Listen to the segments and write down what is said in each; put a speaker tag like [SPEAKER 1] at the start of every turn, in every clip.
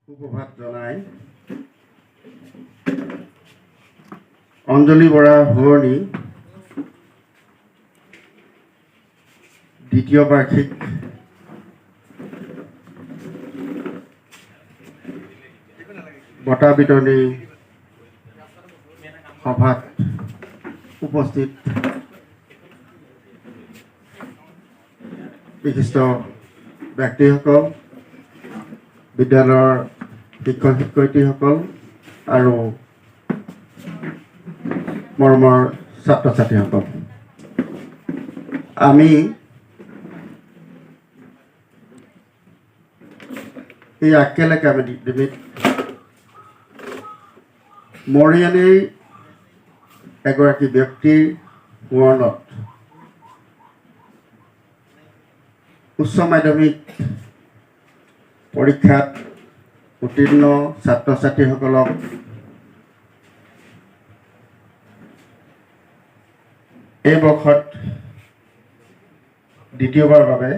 [SPEAKER 1] সুপ্ৰভাত জনাই অঞ্জলি বৰা হুৱনি দ্বিতীয় বাৰ্ষিক বঁটা বিতৰণী সভাত উপস্থিত বিশিষ্ট ব্যক্তিসকল, বিদ্যালয়ৰ শিক্ষক শিক্ষয়িত্ৰীসকল আৰু মৰমৰ ছাত্ৰ ছাত্ৰীসকল, আমি এই আকেলে কামিডিত মৰিয়নিৰ এগৰাকী ব্যক্তিৰ সোঁৱৰণত উচ্চ মাধ্যমিক পৰীক্ষাত উত্তীৰ্ণ ছাত্ৰ ছাত্ৰীসকলক এই বৰ্ষত দ্বিতীয়বাৰৰ বাবে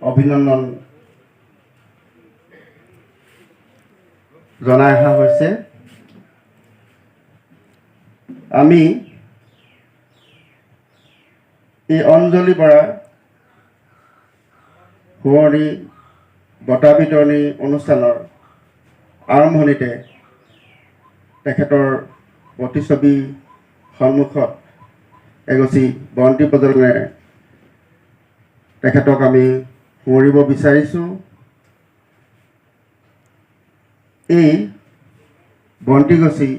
[SPEAKER 1] অভিনন্দন জনাই অহা হৈছে। আমি এই অঞ্জলি বৰা হুৱনি বঁটা বিতৰণী অনুষ্ঠানৰ আৰম্ভণিতে তেখেতৰ প্ৰতিচ্ছবি সন্মুখত এগছি বন্তি প্ৰজ্বলনেৰে তেখেতক আমি সোঁৱৰিব বিচাৰিছোঁ। এই বন্তিগছি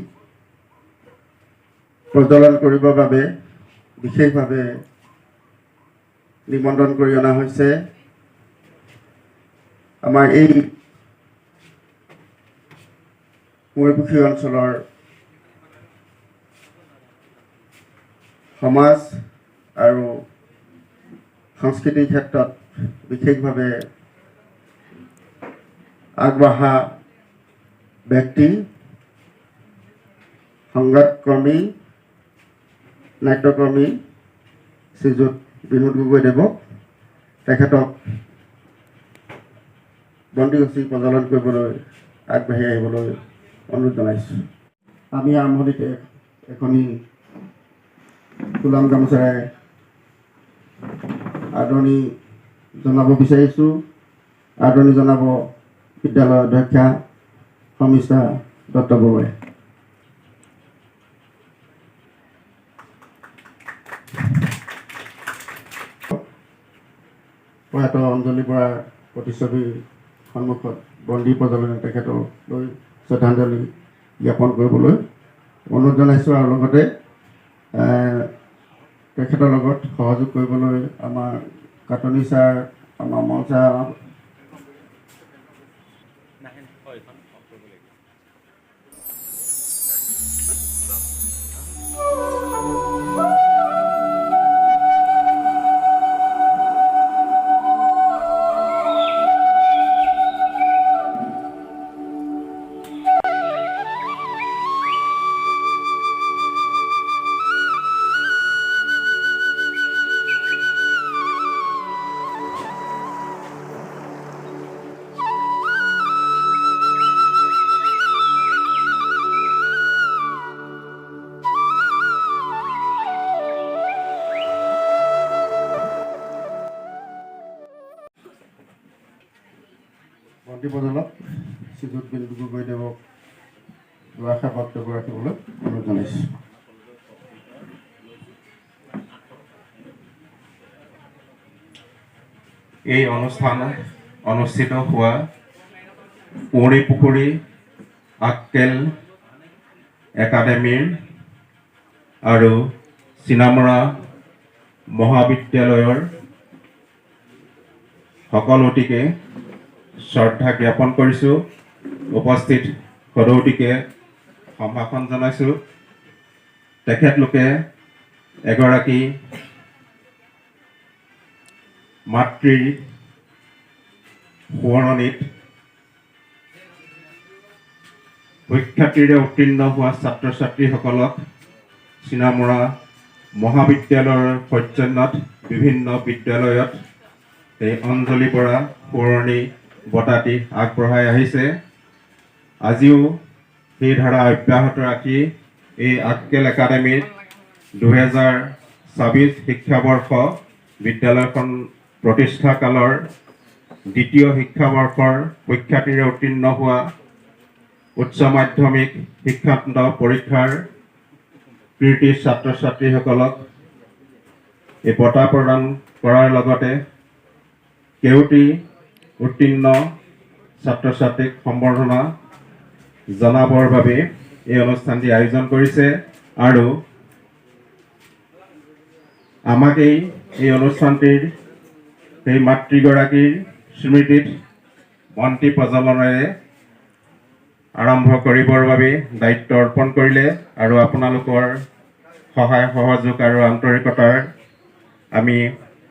[SPEAKER 1] প্ৰজ্বলন কৰিবৰ বাবে বিশেষভাৱে নিমন্ত্ৰণ কৰি অনা হৈছে আমাৰ এই মৰিপুখুৰী অঞ্চলৰ সমাজ আৰু সংস্কৃতিৰ ক্ষেত্ৰত বিশেষভাৱে আগবঢ়া ব্যক্তি, সংবাদকৰ্মী, নাট্যকৰ্মী শ্ৰীযুত বিনোদ গগৈদেৱক তেখেতক বন্তিগছি প্ৰজ্বলন কৰিবলৈ আগবাঢ়ি আহিবলৈ অনুৰোধ জনাইছোঁ। আমি আৰম্ভণিতে এখনি ফুলাম গামোচাৰে আদৰণি জনাব বিচাৰিছোঁ। আদৰণি জনাব বিদ্যালয়ৰ অধ্যক্ষা শৰ্মিষ্ঠা দত্ত বৰুৱাই। প্ৰয়াত অঞ্জলি বৰাৰ প্ৰতিচ্ছবিৰ সন্মুখত বন্তি প্ৰজ্বলনে তেখেতলৈ শ্ৰদ্ধাঞ্জলি জ্ঞাপন কৰিবলৈ অনুৰোধ জনাইছোঁ আৰু লগতে তেখেতৰ লগত সহযোগ কৰিবলৈ আমাৰ কাটনি ছাৰ, আমাৰ মল ছাৰ, বন্তি প্ৰজ্বলক শ্ৰীযুত বিনোদ গগৈদেৱক দুআষাৰ বক্তব্য ৰাখিবলৈ অনুৰোধ জনাইছোঁ।
[SPEAKER 2] এই অনুষ্ঠান অনুষ্ঠিত হোৱা মৰিপুখুৰী আক্কেল একাডেমীৰ আৰু চিনামৰা মহাবিদ্যালয়ৰ সকলোটিকে শ্ৰদ্ধা জ্ঞাপন কৰিছোঁ। উপস্থিত সদৌটিকে সম্ভাষণ জনাইছোঁ। তেখেতলোকে এগৰাকী মাতৃৰ সোঁৱৰণিত সুখ্যাতিৰে উত্তীৰ্ণ হোৱা ছাত্ৰ ছাত্ৰীসকলক চিনামৰা মহাবিদ্যালয়ৰ পৰ্যায়ত বিভিন্ন বিদ্যালয়ত এই অঞ্জলি বৰা পুৰণি বঁটাটি আগবঢ়াই আহিছে। আজিও সেই ধাৰা অব্যাহত ৰাখি এই আক্কেল একাডেমীত 2026 শিক্ষাবৰ্ষ বিদ্যালয়খন প্ৰতিষ্ঠা কালৰ দ্বিতীয় শিক্ষাবৰ্ষৰ পৰীক্ষাটিৰে উত্তীৰ্ণ হোৱা উচ্চ মাধ্যমিক শিক্ষান্ত পৰীক্ষাৰ কীৰ্তি ছাত্ৰ ছাত্ৰীসকলক এই বঁটা প্ৰদান কৰাৰ লগতে কেওটি উত্তীৰ্ণ ছাত্ৰ ছাত্ৰীক সম্বৰ্ধনা জনাবৰ বাবে এই অনুষ্ঠানটি আয়োজন কৰিছে আৰু আমাকেই এই অনুষ্ঠানটিৰ সেই মাতৃগৰাকীৰ স্মৃতিত বন্তি প্ৰজ্বলনেৰে আৰম্ভ কৰিবৰ বাবে দায়িত্ব অৰ্পণ কৰিলে আৰু আপোনালোকৰ সহায় সহযোগ আৰু আন্তৰিকতাৰ আমি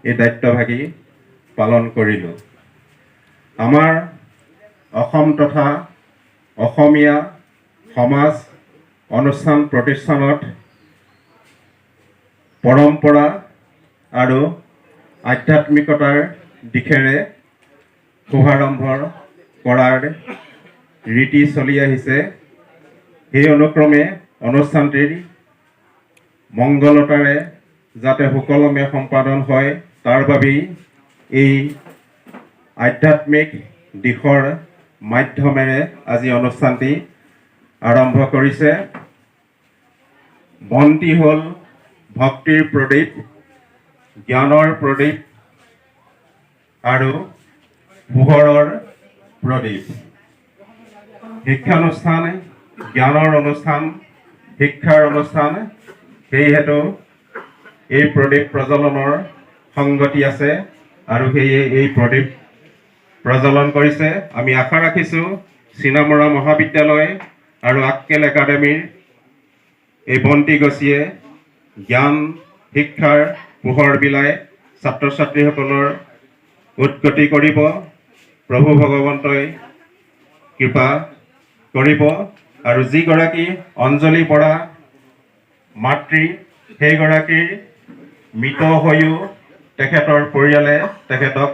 [SPEAKER 2] এই দায়িত্বভাগী পালন কৰিলোঁ। আমাৰ অসম তথা অসমীয়া সমাজ অনুষ্ঠান প্ৰতিষ্ঠানত পৰম্পৰা আৰু আধ্যাত্মিকতাৰ দিশেৰে শুভাৰম্ভ কৰাৰ ৰীতি চলি আহিছে। সেই অনুক্ৰমে অনুষ্ঠানটিৰ মংগলতাৰে যাতে সুকলমে সম্পাদন হয় তাৰ বাবেই এই আধ্যাত্মিক দিশৰ মাধ্যমেৰে আজি অনুষ্ঠানটি আৰম্ভ কৰিছে। বন্তি হ'ল ভক্তিৰ প্ৰদীপ, জ্ঞানৰ প্ৰদীপ আৰু পোহৰৰ প্ৰদীপ। শিক্ষানুষ্ঠান জ্ঞানৰ অনুষ্ঠান, শিক্ষাৰ অনুষ্ঠান, সেইহেতু এই প্ৰদীপ প্ৰজ্বলনৰ সংগতি আছে আৰু সেয়ে এই প্ৰদীপ প্ৰজ্বলন কৰিছে। আমি আশা ৰাখিছোঁ চিনামৰা মহাবিদ্যালয় আৰু আক্কেল একাডেমীৰ এই বন্তি গছিয়ে জ্ঞান শিক্ষাৰ পোহৰ বিলাই ছাত্ৰ ছাত্ৰীসকলৰ উৎগতি কৰিব। প্ৰভু ভগৱন্তই কৃপা কৰিব আৰু যিগৰাকী অঞ্জলি বৰা মাতৃ সেইগৰাকীৰ মৃত হৈও তেখেতৰ পৰিয়ালে তেখেতক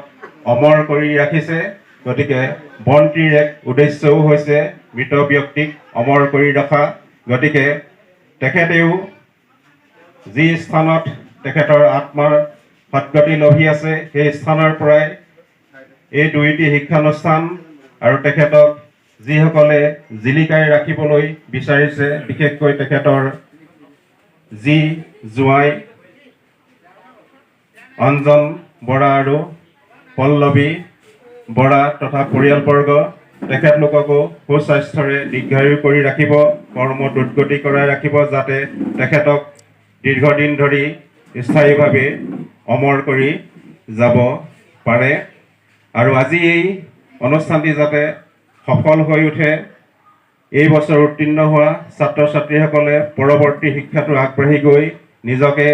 [SPEAKER 2] অমৰ কৰি ৰাখিছে। গতিকে বন্তিৰ এক উদ্দেশ্যও হৈছে মৃত ব্যক্তিক অমৰ কৰি ৰখা। গতিকে তেখেতেও যি স্থানত তেখেতৰ আত্মাৰ সদ্গতি লভি আছে সেই স্থানৰ পৰাই এই দুইটি শিক্ষানুষ্ঠান আৰু তেখেতক যিসকলে জিলিকাই ৰাখিবলৈ বিচাৰিছে, বিশেষকৈ তেখেতৰ যি জোঁৱাই অঞ্জন বৰা আৰু পল্লৱী বৰা তথা পৰিয়ালবৰ্গ, তেখেতলোককো সুস্বাস্থ্যৰে দীৰ্ঘায়ু কৰি ৰাখিব, কৰ্মত উদ্গতি কৰাই ৰাখিব, যাতে তেখেতক দীৰ্ঘদিন ধৰি স্থায়ীভাৱে অমৰ কৰি যাব পাৰে। আৰু আজি এই অনুষ্ঠানটি যাতে সফল হৈ উঠে, এই বছৰ উত্তীৰ্ণ হোৱা ছাত্ৰ ছাত্ৰীসকলে পৰৱৰ্তী শিক্ষাটো আগবাঢ়ি গৈ নিজকে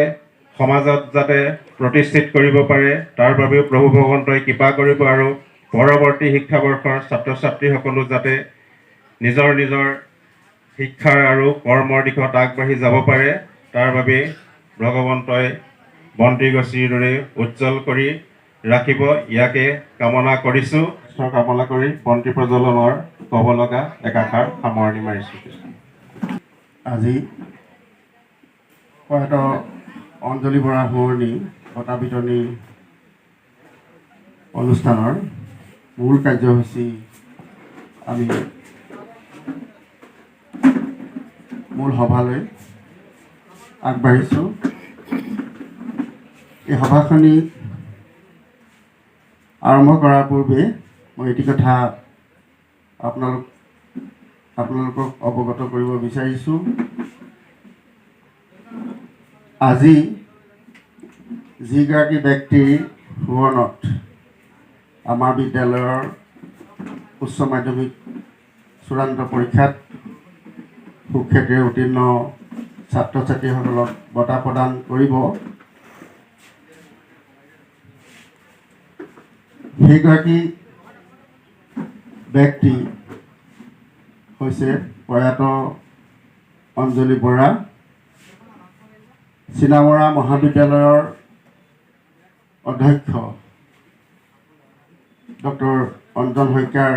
[SPEAKER 2] সমাজত যাতে প্ৰতিষ্ঠিত কৰিব পাৰে তাৰ বাবেও প্ৰভু ভগৱন্তই কৃপা কৰিব আৰু পৰৱৰ্তী শিক্ষাবৰ্ষৰ ছাত্ৰ ছাত্ৰীসকলো যাতে নিজৰ নিজৰ শিক্ষাৰ আৰু কৰ্মৰ দিশত আগবাঢ়ি যাব পাৰে তাৰ বাবে ভগৱন্তই বন্তি গছিৰ দৰে উজ্জ্বল কৰি ৰাখিব, ইয়াকে কামনা কৰিছোঁ। কামনা কৰি বন্তি প্ৰজ্বলনৰ ক'ব লগা একাষাৰ সামৰণি মাৰিছোঁ।
[SPEAKER 1] আজি প্ৰয়াত অঞ্জলি বৰা সোঁৱৰণী বঁটা বিতৰণী অনুষ্ঠানৰ মূল কাৰ্যসূচী আমি মূল সভালৈ আগবাঢ়িছোঁ। এই সভাখনি আৰম্ভ কৰাৰ পূৰ্বে মই এটি কথা আপোনালোকক অৱগত কৰিব বিচাৰিছোঁ। আজি যিগৰাকী ব্যক্তিৰ সোঁৱৰণত আমাৰ বিদ্যালয়ৰ উচ্চ মাধ্যমিক চূড়ান্ত পৰীক্ষাত সুখ্যাতিৰে উত্তীৰ্ণ ছাত্ৰ ছাত্ৰীসকলক বঁটা প্ৰদান কৰিব, সেইগৰাকী ব্যক্তি হৈছে প্ৰয়াত অঞ্জলি বৰা, চিনামৰা মহাবিদ্যালয়ৰ অধ্যক্ষ ডক্টৰ অঞ্জন শইকীয়াৰ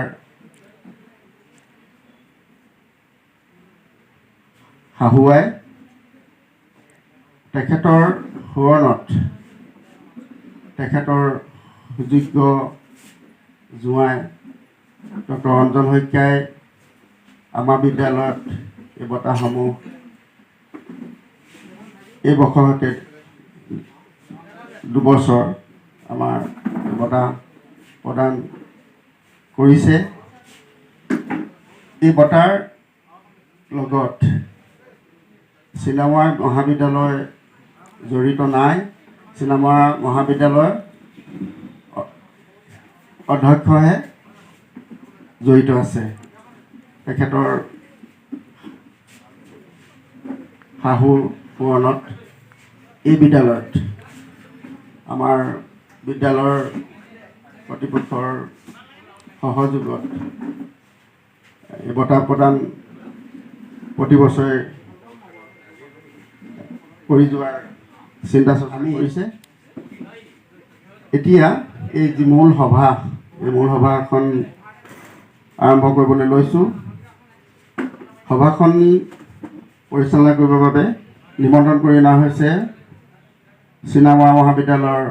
[SPEAKER 1] শাহুৱাই তেখেতৰ সোঁৱৰণত তেখেতৰ সুযোগ্য জোঁৱাই ডক্টৰ অঞ্জন শইকীয়াই আমাৰ বিদ্যালয়ত এই বঁটাসমূহ এই বছৰতে দুবছৰ আমাৰ বঁটা প্ৰদান কৰিছে। এই বঁটাৰ লগত চিনেমা মহাবিদ্যালয় জড়িত নাই। চিনেমা মহাবিদ্যালয়ৰ অধ্যক্ষহে জড়িত আছে। তেখেতৰ শাহুৰ সোঁৱৰণত এই বিদ্যালয়ত আমাৰ বিদ্যালয়ৰ কৰ্তৃপক্ষৰ সহযোগত এই বঁটা প্ৰদান প্ৰতি বছৰে কৰি যোৱাৰ চিন্তা চৰ্চা কৰিছে। এতিয়া এই যি মূল সভা, এই মূল সভাখন আৰম্ভ কৰিবলৈ লৈছোঁ। সভাখন পৰিচালনা কৰিবৰ বাবে নিমন্ত্ৰণ কৰি অনা হৈছে চিনেমা মহাবিদ্যালয়ৰ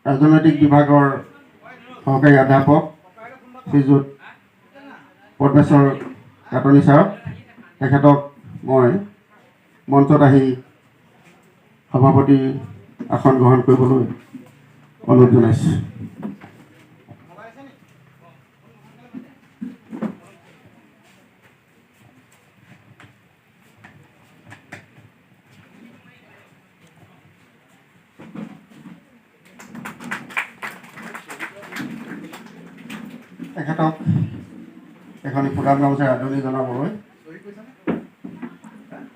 [SPEAKER 1] ৰাজনৈতিক বিভাগৰ সহকাৰী অধ্যাপক শ্ৰীযুত পদ্মেশ্বৰ কাটনি ছাৰক। তেখেতক মই মঞ্চত আহি সভাপতিৰ আসন গ্ৰহণ কৰিবলৈ অনুৰোধ জনাইছোঁ। তেখেতক এখনি ফুলাম গামোচাৰে আদৰণি জনাবলৈ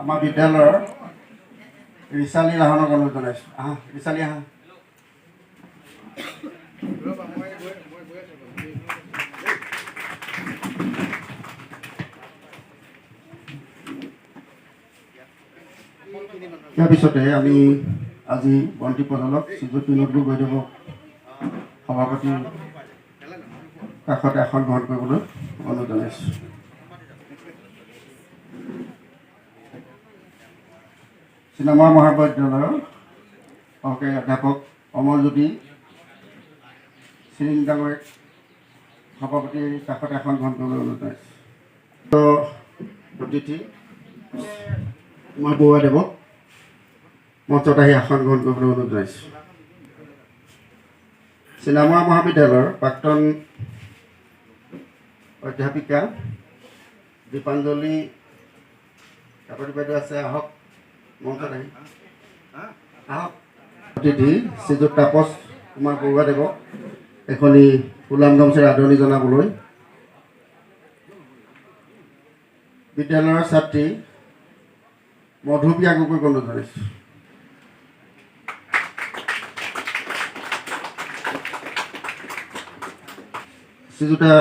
[SPEAKER 1] আমাৰ বিদ্যালয়ৰ ৰিচালী লাহনক অনুৰোধ জনাইছোঁ। আহা ৰিচালী, আহা। ইয়াৰ পিছতে আমি আজি বন্তি প্ৰজ্বলক শ্ৰীযুত বিনোদ গগৈদেৱক সভাপতিৰ কাষতে আসন গ্ৰহণ কৰিবলৈ অনুৰোধ জনাইছোঁ। চিনেমা মহাবিদ্যালয়ৰ সহকাৰী অধ্যাপক অমৰজ্যোতি শ্ৰীং ডাঙৰীয়াক সভাপতিৰ কাষতে আসন গ্ৰহণ কৰিবলৈ অনুৰোধ জনাইছোঁ। অতিথি আমাৰ বৰুৱাদেৱক মঞ্চত আহি আসন গ্ৰহণ কৰিবলৈ অনুৰোধ জনাইছোঁ। চিনেমা মহাবিদ্যালয়ৰ প্ৰাক্তন অধ্যাপিকা দীপাঞ্জলি কাকতি বাইদেউ আছে, আহক মঞ্চত আহি। আহক। অতিথি শ্ৰীযুত তাপস কুমাৰ বৰুৱাদেৱক এখনি ফুলাম গামোচাৰে আদৰণি জনাবলৈ বিদ্যালয়ৰ ছাত্ৰী মধুপ্ৰিয়া গগৈক অনুৰোধ জনাইছোঁ। শ্ৰীযুতা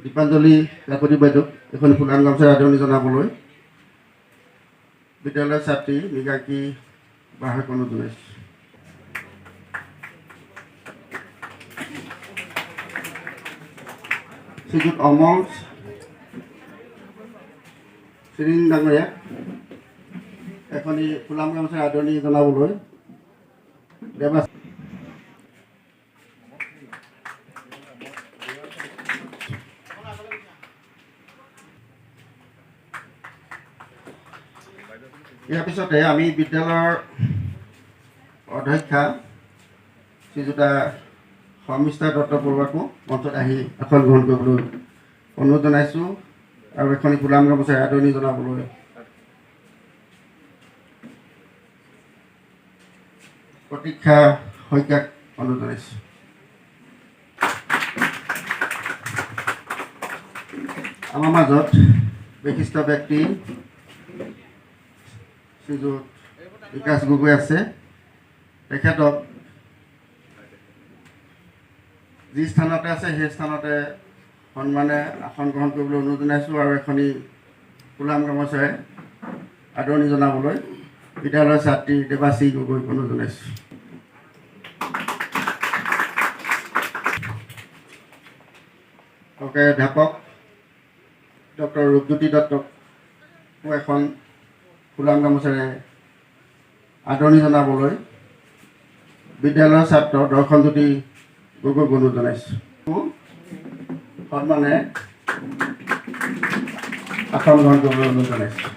[SPEAKER 1] দীপাঞ্জলি কাকতি বাইদেউক এখন ফুলাম গামোচাৰে আদৰণি জনাবলৈ বিদ্যালয়ৰ ছাত্ৰী মৃগাংকী বাহক অনুৰোধ জনাইছোঁ। শ্ৰীযুত অমল শ্ৰীং ডাঙৰীয়াক এখনি ফুলাম গামোচাৰে আদৰণি জনাবলৈ দেৱা ইয়াৰ পিছতে আমি বিদ্যালয়ৰ অধ্যক্ষা শ্ৰীযুতা শৰ্মিষ্ঠা দত্ত বৰুৱাকো মঞ্চত আহি আসন গ্ৰহণ কৰিবলৈ অনুৰোধ জনাইছোঁ আৰু এখনি ফুলাম গামোচাৰে আদৰণি জনাবলৈ প্ৰতীক্ষা শইকীয়াক অনুৰোধ জনাইছোঁ। আমাৰ মাজত বিশিষ্ট ব্যক্তি শ্ৰীযুত বিকাশ গগৈ আছে। তেখেতক যি স্থানতে আছে সেই স্থানতে সন্মানে আসন গ্ৰহণ কৰিবলৈ অনুৰোধ জনাইছোঁ আৰু এখনি ফুলাম গামোচাৰে আদৰণি জনাবলৈ বিদ্যালয়ৰ ছাত্ৰী দেৱাশ্ৰী গগৈক অনুৰোধ জনাইছোঁ। সহকাৰী অধ্যাপক ডক্টৰ ৰূপজ্যোতি দত্তকো এখন ফুলাম গামোচাৰে আদৰণি জনাবলৈ বিদ্যালয়ৰ ছাত্ৰ দৰ্শনজ্যোতি গগৈক অনুৰোধ জনাইছোঁ। সন্মানে আসন গ্ৰহণ কৰিবলৈ অনুৰোধ জনাইছোঁ।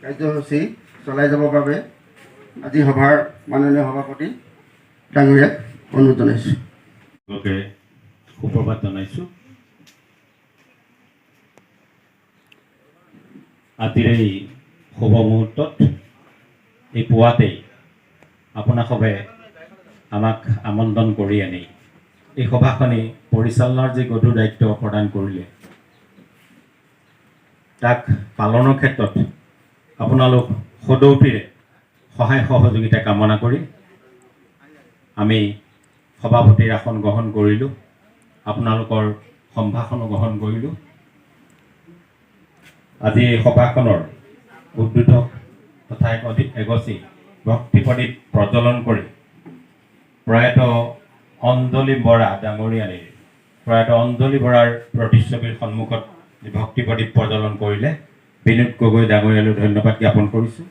[SPEAKER 1] কাৰ্যসূচী চলাই যাবৰ বাবে আজি সভাৰ মাননীয় সভাপতি ডাঙৰীয়াক অনুৰোধ জনাইছোঁ।
[SPEAKER 3] সুপ্ৰভাত জনাইছোঁ। আজিৰ এই শুভ মুহূৰ্তত এই পুৱাতেই আপোনাসৱে আমাক আমন্ত্ৰণ কৰি আনি এই সভাখনি পৰিচালনাৰ যি গধুৰ দায়িত্ব প্ৰদান কৰিলে তাক পালনৰ ক্ষেত্ৰত আপোনালোক সদৌতিৰে সহায় সহযোগিতা কামনা কৰি আমি সভাপতিৰ আসন গ্ৰহণ কৰিলোঁ, আপোনালোকৰ সম্ভাষণো গ্ৰহণ কৰিলোঁ। আজি এই সভাখনৰ উদ্বোধক তথা এগছি ভক্তি প্ৰদীপ প্ৰজ্বলন কৰি প্ৰয়াত অঞ্জলি বৰা ডাঙৰীয়ানীৰ বৰাৰ প্ৰতিচ্ছবিৰ সন্মুখত ভক্তি প্ৰদীপ প্ৰজ্বলন কৰিলে বিনোদ গগৈ ডাঙৰীয়ালৈ ধন্যবাদ জ্ঞাপন কৰিছোঁ।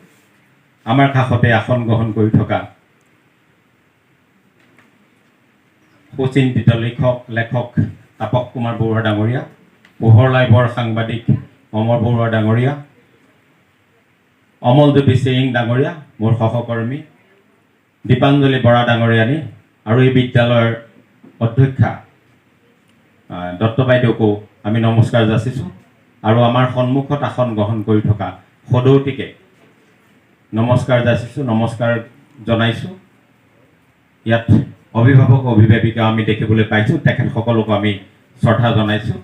[SPEAKER 3] আমাৰ কাষতে আসন গ্ৰহণ কৰি থকা সুচিন্তিত লেখক তাপস কুমাৰ বৰুৱা ডাঙৰীয়া, পোহৰ লাইভৰ সাংবাদিক অমৰ বৰুৱা ডাঙৰীয়া, অমলজ্যোতি সিং ডাঙৰীয়া মোৰ সহকৰ্মী, দীপাঞ্জলি বৰা ডাঙৰীয়ানী আৰু এই বিদ্যালয়ৰ অধ্যক্ষা দত্ত বাইদেউকো আমি নমস্কাৰ যাচিছোঁ। আৰু আমাৰ সন্মুখত আসন গ্ৰহণ কৰি থকা সদৌতিকে নমস্কাৰ যাচিছোঁ, নমস্কাৰ জনাইছোঁ। ইয়াত অভিভাৱক অভিভাৱিকা আমি দেখিবলৈ পাইছোঁ, তেখেতসকলকো আমি শ্ৰদ্ধা জনাইছোঁ।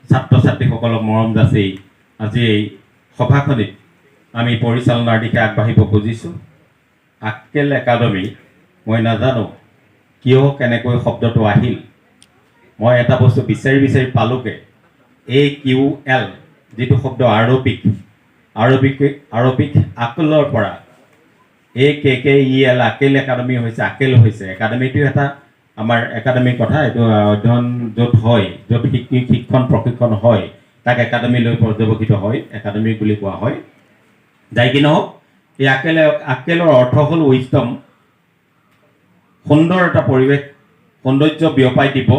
[SPEAKER 3] ছাত্ৰ ছাত্ৰীসকলক মৰম যাচি আজি এই সভাখনিত আমি পৰিচালনাৰ দিশে আগবাঢ়িব খুজিছোঁ। আক্কেল একাডেমি, মই নাজানো কিয় কেনেকৈ শব্দটো আহিল। মই এটা বস্তু বিচাৰি পালোঁগৈ, AQL যিটো শব্দ আৰবিক আকলৰ পৰা AKKEL আকেল একাডেমি হৈছে, আকেল হৈছে। একাডেমিটো এটা আমাৰ একাডেমিৰ কথা, এইটো অধ্যয়ন য'ত হয়, য'ত শিক্ষণ প্ৰশিক্ষণ হয় তাক একাডেমিলৈ পৰ্যবেক্ষিত হয়, একাডেমি বুলি কোৱা হয়। যাই কি নহওক, এই আকেলৰ অৰ্থ হ'ল উইজডম, সুন্দৰ এটা পৰিৱেশ, সৌন্দৰ্য বিয়পাই দিব,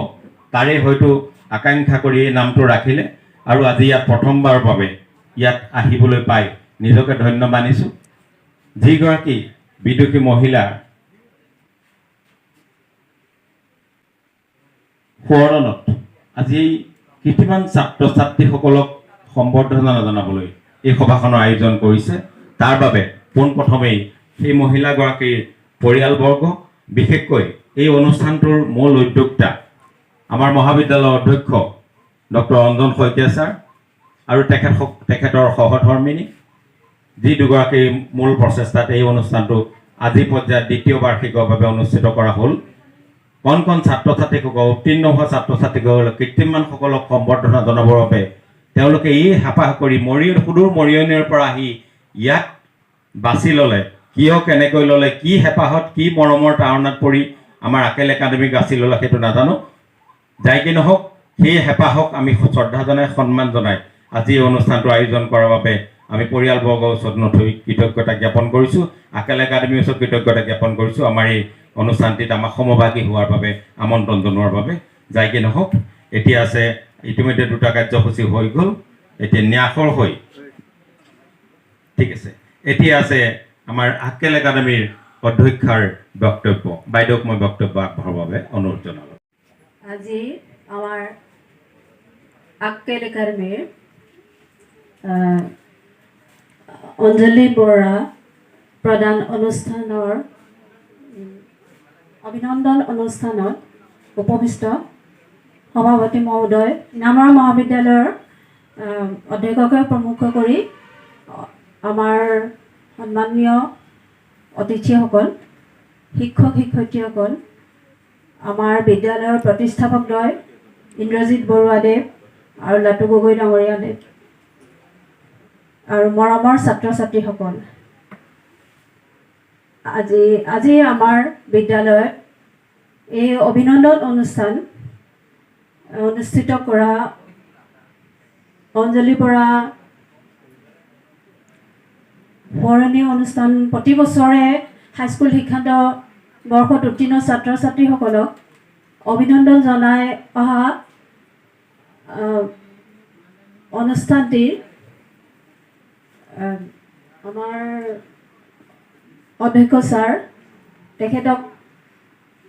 [SPEAKER 3] তাৰে হয়তো আকাংক্ষা কৰি এই নামটো ৰাখিলে। আৰু আজি ইয়াত প্ৰথমবাৰৰ বাবে ইয়াত আহিবলৈ পাই নিজকে ধন্য মানিছোঁ। যিগৰাকী বিদুষী মহিলাৰ সোঁৱৰণত আজি কিছুমান ছাত্ৰ ছাত্ৰীসকলক সম্বৰ্ধনা জনাবলৈ এই সভাখনৰ আয়োজন কৰিছে, তাৰ বাবে পোনপ্ৰথমেই সেই মহিলাগৰাকীৰ পৰিয়ালবৰ্গ, বিশেষকৈ এই অনুষ্ঠানটোৰ মূল উদ্যোক্তা আমাৰ মহাবিদ্যালয়ৰ অধ্যক্ষ ডক্টৰ অঞ্জন শইকীয়া ছাৰ আৰু তেখেতৰ সহধৰ্মিনী, যি দুগৰাকীৰ মূল প্ৰচেষ্টাত এই অনুষ্ঠানটো আজি পৰ্যায়ত দ্বিতীয় বাৰ্ষিকৰ বাবে অনুষ্ঠিত কৰা হ'ল। কণ ছাত্ৰ ছাত্ৰীসকল, উত্তীৰ্ণ হোৱা ছাত্ৰ ছাত্ৰীসকলক, কৃত্ৰিমমানসকলক সম্বৰ্ধনা জনাবৰ বাবে তেওঁলোকে এই হেঁপাহ কৰি সুদূৰ মৰিয়নিৰ পৰা আহি ইয়াক বাছি ল'লে। কিয় কেনেকৈ ল'লে, কি হেঁপাহত, কি মৰমৰ তাৰণাত পৰি আমাৰ আকেল একাডেমিক বাছি ল'লে সেইটো নাজানো। যাই কি নহওক, সেই হেঁপাহক আমি শ্ৰদ্ধা জনাই, সন্মান জনাই আজি এই অনুষ্ঠানটো আয়োজন কৰাৰ বাবে আমি পৰিয়ালবৰ্গৰ ওচৰত নথৈ কৃতজ্ঞতা জ্ঞাপন কৰিছোঁ, আকেল একাডেমিৰ ওচৰত কৃতজ্ঞতা জ্ঞাপন কৰিছোঁ আমাৰ এই অনুষ্ঠানটিত আমাক সমভাগী হোৱাৰ বাবে, আমন্ত্ৰণ জনোৱাৰ বাবে। যাই কি নহওক, এতিয়া আছে ইতিমধ্যে দুটা কাৰ্যসূচী হৈ গ'ল, এতিয়া ন্যাসৰ হৈ ঠিক আছে। এতিয়া আছে আমাৰ আকেল একাডেমিৰ অধ্যক্ষাৰ বক্তব্য। বাইদেউক মই বক্তব্য আগবঢ়াবৰ বাবে অনুৰোধ জনালোঁ।
[SPEAKER 4] আজি আমাৰ আক্কেল একাডেমিৰ অঞ্জলি বৰা প্ৰদান অনুষ্ঠানৰ অভিনন্দন অনুষ্ঠানত উপবিষ্ট সভাপতি মহোদয়, নামৰ মহাবিদ্যালয়ৰ অধ্যক্ষকে প্ৰমুখ কৰি আমাৰ সন্মানীয় অতিথিসকল, শিক্ষক শিক্ষয়িত্ৰীসকল, আমাৰ বিদ্যালয়ৰ প্ৰতিষ্ঠাপকদ্বয় ইন্দ্ৰজিৎ বৰুৱাদেৱ আৰু লাটু গগৈ ডাঙৰীয়াদেৱ আৰু মৰমৰ ছাত্ৰ ছাত্ৰীসকল, আজি আমাৰ বিদ্যালয়ত এই অভিনন্দন অনুষ্ঠান অনুষ্ঠিত কৰা অঞ্জলি বৰা সোঁৱৰণী অনুষ্ঠান প্ৰতি বছৰে হাইস্কুল শিক্ষান্ত বৰ্ষত উত্তীৰ্ণ ছাত্ৰ ছাত্ৰীসকলক অভিনন্দন জনাই অহা অনুষ্ঠানটিৰ আমাৰ অধ্যক্ষ ছাৰ তেখেতক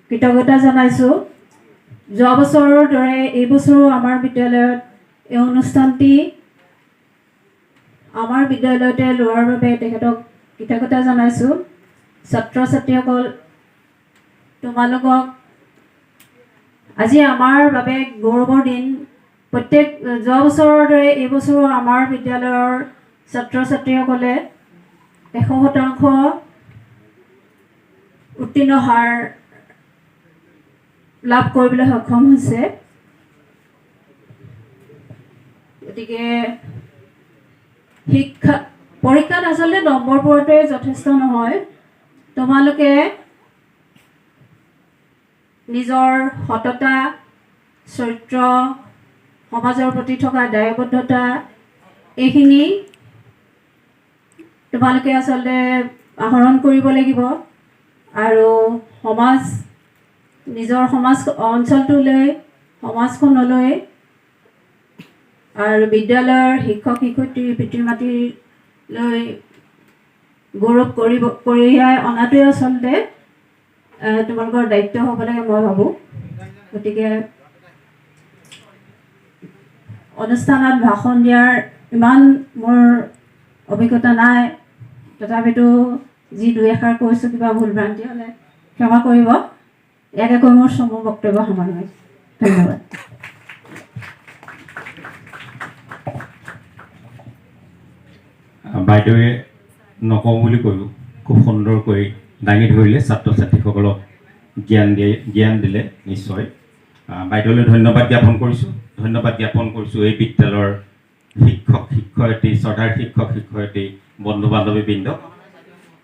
[SPEAKER 4] কৃতজ্ঞতা জনাইছোঁ। যোৱা বছৰৰ দৰে এই বছৰো আমাৰ বিদ্যালয়ত এই অনুষ্ঠানটি আমাৰ বিদ্যালয়তে লোৱাৰ বাবে তেখেতক কৃতজ্ঞতা জনাইছোঁ। ছাত্ৰ ছাত্ৰীসকল, তোমালোকক আজি আমাৰ বাবে গৌৰৱৰ দিন। যোৱা বছৰৰ দৰে এই বছৰো আমাৰ বিদ্যালয়ৰ ছাত্ৰ ছাত্ৰীসকলে 100% উত্তীৰ্ণ হাৰ লাভ কৰিবলৈ সক্ষম হৈছে। গতিকে পৰীক্ষাত আচলতে নম্বৰ পোৱাটোৱে যথেষ্ট নহয়। তোমালোকে নিজৰ সততা, চৰিত্ৰ, সমাজৰ প্ৰতি থকা দায়বদ্ধতা এইখিনি তোমালোকে আচলতে আহৰণ কৰিব লাগিব আৰু নিজৰ সমাজ অঞ্চলটোলৈ, সমাজখনলৈ আৰু বিদ্যালয়ৰ শিক্ষক শিক্ষয়িত্ৰী পিতৃ মাতৃলৈ গৌৰৱ কঢ়িয়াই অনাটোৱে আচলতে তোমালোকৰ দায়িত্ব হ'ব লাগে মই ভাবোঁ। গতিকে অনুষ্ঠানত ভাষণ দিয়াৰ ইমান মোৰ অভিজ্ঞতা নাই, তথাপিতো যি দুই এষাৰ কৈছোঁ কিবা ভুল ভ্ৰান্তি হ'লে ক্ষমা কৰিব। ইয়াকে কৈ মোৰ চমু বক্তব্য সামৰণি মাৰিছোঁ। ধন্যবাদ।
[SPEAKER 3] বাইদেৱে নকওঁ বুলি কৈও খুব সুন্দৰকৈ দাঙি ধৰিলে, ছাত্ৰ ছাত্ৰীসকলক জ্ঞান দিলে। নিশ্চয় বাইদেউলৈ ধন্যবাদ জ্ঞাপন কৰিছোঁ। এই বিদ্যালয়ৰ শিক্ষক শিক্ষয়িত্ৰী, শ্ৰদ্ধাৰ শিক্ষক শিক্ষয়িত্ৰী, বন্ধু বান্ধৱীবৃন্দ।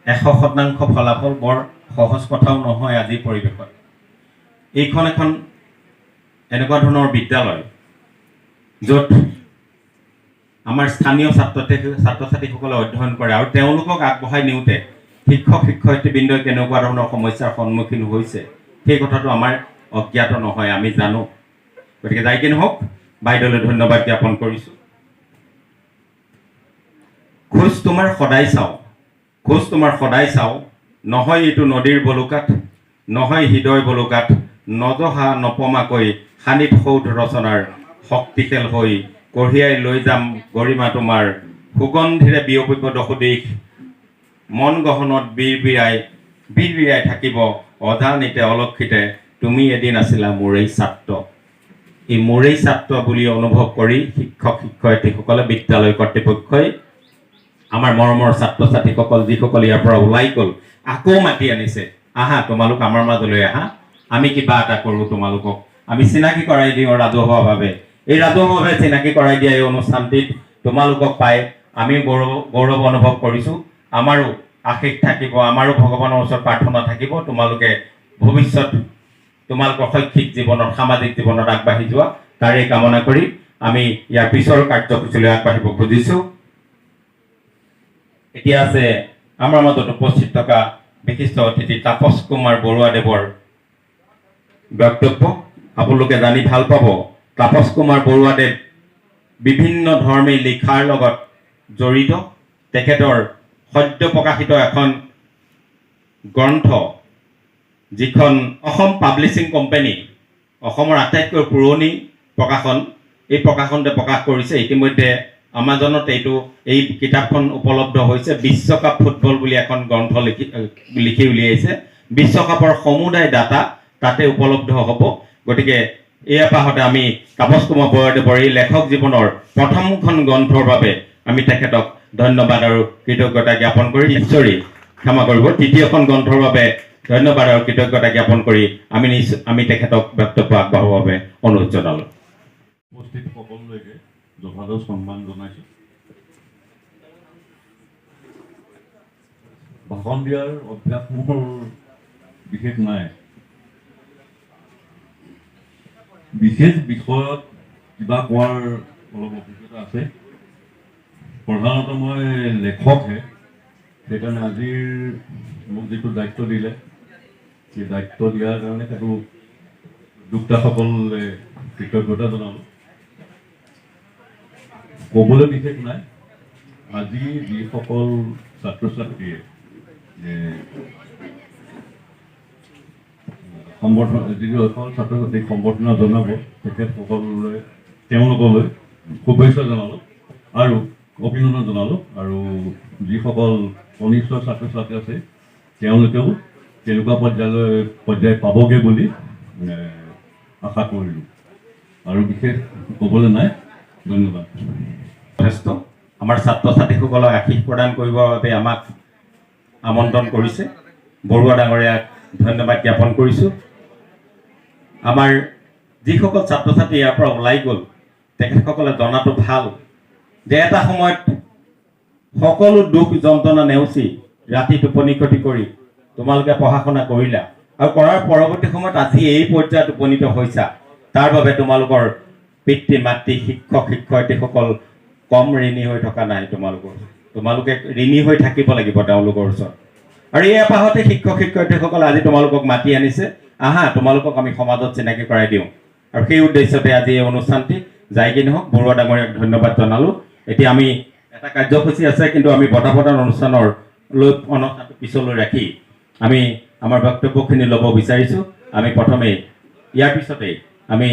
[SPEAKER 3] 100% ফলাফল বৰ সহজ কথাও নহয় আজিৰ পৰিৱেশত। এইখন এখন এনেকুৱা ধৰণৰ বিদ্যালয় য'ত আমাৰ স্থানীয় ছাত্ৰ ছাত্ৰীসকলে অধ্যয়ন কৰে আৰু তেওঁলোকক আগবঢ়াই নিওঁতে শিক্ষক শিক্ষয়িত্ৰীবৃন্দই কেনেকুৱা ধৰণৰ সমস্যাৰ সন্মুখীন হৈছে সেই কথাটো আমাৰ অজ্ঞাত নহয়, আমি জানো। গতিকে যাই কি নহওক, বাইদেউলৈ ধন্যবাদ জ্ঞাপন কৰিছোঁ। খোজ তোমাৰ সদায় চাওঁ, নহয় এইটো নদীৰ বলুকাত, নহয় হৃদয় বলুকাত, নজহা নপমাকৈ সানিত সৌধ ৰচনাৰ শক্তিশাল হৈ কঢ়িয়াই লৈ যাম গৰিমা তোমাৰ, সুগন্ধিৰে বিয়পিব দশদিশ, মন গহনত বিৰবিৰাই থাকিব অজানিতে অলক্ষিতে, তুমি এদিন আছিলা মোৰেই ছাত্ৰ। এই মোৰেই ছাত্ৰ বুলি অনুভৱ কৰি শিক্ষক শিক্ষয়িত্ৰীসকলে, বিদ্যালয় কৰ্তৃপক্ষই, আমাৰ মৰমৰ ছাত্ৰ ছাত্ৰীসকল যিসকল ইয়াৰ পৰা ওলাই গ'ল, আকৌ মাতি আনিছে, আহা তোমালোক আমাৰ মাজলৈ আহা, আমি কিবা এটা কৰোঁ, তোমালোকক আমি চিনাকি কৰাই দিওঁ ৰাজহুৱাভাৱে। এই ৰাজহুৱাভাৱে চিনাকি কৰাই দিয়া এই অনুষ্ঠানটিত তোমালোকক পাই আমি গৌৰৱ অনুভৱ কৰিছোঁ। আমাৰো আশীষ থাকিব, আমাৰো ভগৱানৰ ওচৰত প্ৰাৰ্থনা থাকিব তোমালোকে ভৱিষ্যত তোমালোকৰ শৈক্ষিক জীৱনত, সামাজিক জীৱনত আগবাঢ়ি যোৱা, তাৰে কামনা কৰি আমি ইয়াৰ পিছৰ কাৰ্যসূচীলৈ আগবাঢ়িব খুজিছোঁ। এতিয়া আছে আমাৰ মাজত উপস্থিত থকা বিশিষ্ট অতিথি তাপস কুমাৰ বৰুৱাদেৱৰ বক্তব্য। আপোনালোকে জানি ভাল পাব, তাপস কুমাৰ বৰুৱাদেৱ বিভিন্ন ধৰ্মী লিখাৰ লগত জড়িত। তেখেতৰ সদ্য প্ৰকাশিত এখন গ্ৰন্থ, যিখন অসম পাব্লিছিং কোম্পানী, অসমৰ আটাইতকৈ পুৰণি প্ৰকাশন, এই প্ৰকাশনতে প্ৰকাশ কৰিছে। ইতিমধ্যে আমাজনত এই কিতাপখন উপলব্ধ হৈছে। বিশ্বকাপ ফুটবল বুলি এখন গ্ৰন্থ লিখি উলিয়াইছে। বিশ্বকাপৰ সমুদায় ডাটা তাতে উপলব্ধ হ'ব। গতিকে এই আপাহতে আমি তাপস কুমাৰ বৰুৱাদেৱৰ এই লেখক জীৱনৰ প্ৰথমখন গ্ৰন্থৰ বাবে আমি তেখেতক ধন্যবাদ আৰু কৃতজ্ঞতা জ্ঞাপন কৰি, ঈশ্বৰী ক্ষমা কৰিব, তৃতীয়খন গ্ৰন্থৰ বাবে ধন্যবাদ আৰু কৃতজ্ঞতা জ্ঞাপন কৰি আমি তেখেতক বক্তব্য আগবঢ়াবৰ বাবে অনুৰোধ জনালোঁ।
[SPEAKER 5] উপস্থিত সকলোলৈকে যথাযথ সন্মান জনাইছোঁ। ভাষণ দিয়াৰ অভ্যাস মোৰ বিশেষ নাই, বিশেষ বিষয়ত কিবা কোৱাৰ অলপ অভিজ্ঞতা আছে। প্ৰধানতঃ মই লেখকহে, সেইকাৰণে আজিৰ মোক যিটো দায়িত্ব দিলে সেই দায়িত্ব দিয়াৰ কাৰণে সেইটো উদ্যোক্তাসকলে কৃতজ্ঞতা জনালোঁ। ক'বলৈ বিশেষ নাই। আজি যিসকল ছাত্ৰ ছাত্ৰীয়ে সম্বৰ্ধনা যিসকল ছাত্ৰ ছাত্ৰীক সম্বৰ্ধনা জনাব তেখেতসকললৈ তেওঁলোকলৈ শুভেচ্ছা জনালোঁ আৰু অভিনন্দন জনালোঁ। আৰু যিসকল কনিষ্ঠ ছাত্ৰ ছাত্ৰী আছে তেওঁলোকেও তেনেকুৱা পৰ্যায় পাবগৈ বুলি আশা কৰিলোঁ। আৰু বিশেষ ক'বলৈ নাই। ধন্যবাদ।
[SPEAKER 3] যথেষ্ট আমাৰ ছাত্ৰ ছাত্ৰীসকলক আশীষ প্ৰদান কৰিবৰ বাবে আমাক আমন্ত্ৰণ কৰিছে। বৰুৱা ডাঙৰীয়াক ধন্যবাদ জ্ঞাপন কৰিছোঁ। আমাৰ যিসকল ছাত্ৰ ছাত্ৰী ইয়াৰ পৰা ওলাই গ'ল তেখেতসকলে জনাটো ভাল যে এটা সময়ত সকলো দুখ যন্ত্ৰণা নেওচি ৰাতি টোপনি ক্ষতি কৰি তোমালোকে পঢ়া শুনা কৰিলা আৰু কৰাৰ পৰৱৰ্তী সময়ত আজি এই পৰ্যায়ত উপনীত হৈছা। তাৰ বাবে তোমালোকৰ পিতৃ মাতৃ শিক্ষক শিক্ষয়িত্ৰীসকল কম ঋণী হৈ থকা নাই। তোমালোকে ঋণী হৈ থাকিব লাগিব তেওঁলোকৰ ওচৰত। আৰু এই এপাহতে শিক্ষক শিক্ষয়িত্ৰীসকলে আজি তোমালোকক মাতি আনিছে, আহা তোমালোকক আমি সমাজত চিনাকি কৰাই দিওঁ। আৰু সেই উদ্দেশ্যতে আজি এই অনুষ্ঠানটি যাই কি নহওক বৰুৱা ডাঙৰীয়াক ধন্যবাদ জনালোঁ। এতিয়া আমি এটা কাৰ্যসূচী আছে, কিন্তু আমি বঁটা প্ৰদান অনুষ্ঠানৰ অনুষ্ঠানটো পিছলৈ ৰাখি আমি আমাৰ বক্তব্যখিনি ল'ব বিচাৰিছোঁ। আমি প্ৰথমে ইয়াৰ পিছতেই আমি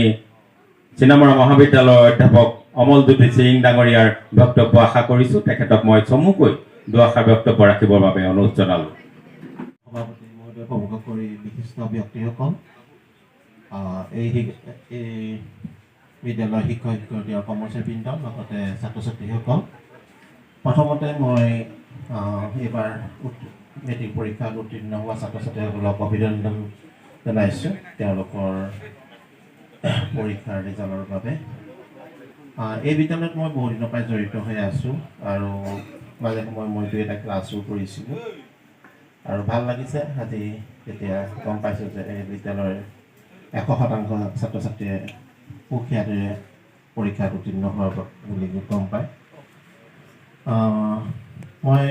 [SPEAKER 3] চিনামৰা মহাবিদ্যালয়ৰ অধ্যাপক অমলজ্যোতি সিং ডাঙৰীয়াৰ বক্তব্য আশা কৰিছোঁ। তেখেতক মই চমুকৈ দুআষাৰ বক্তব্য ৰাখিবৰ বাবে অনুৰোধ জনালোঁ।
[SPEAKER 6] সভাপতি মহোদয় প্ৰমুখ কৰি বিশিষ্ট ব্যক্তিসকল, এই বিদ্যালয়ৰ শিক্ষক শিক্ষয়িত্ৰী আৰু কৰ্মচাৰীবৃন্দ, লগতে ছাত্ৰ ছাত্ৰীসকল, প্ৰথমতে মই এইবাৰ মেট্ৰিক পৰীক্ষাত উত্তীৰ্ণ হোৱা ছাত্ৰ ছাত্ৰীসকলক অভিনন্দন জনাইছোঁ তেওঁলোকৰ পৰীক্ষাৰ ৰিজাল্টৰ বাবে। এই বিদ্যালয়ত মই বহু দিনৰ পৰাই জড়িত হৈ আছোঁ আৰু মাজে সময়ে মই দুই এটা ক্লাছো কৰিছিলোঁ। আৰু ভাল লাগিছে আজি এতিয়া গম পাইছোঁ যে এই বিদ্যালয়ৰ 100% ছাত্ৰ ছাত্ৰীয়ে সুখ্যাতিৰে পৰীক্ষাত উত্তীৰ্ণ হোৱাৰ বুলি গম পায়। মই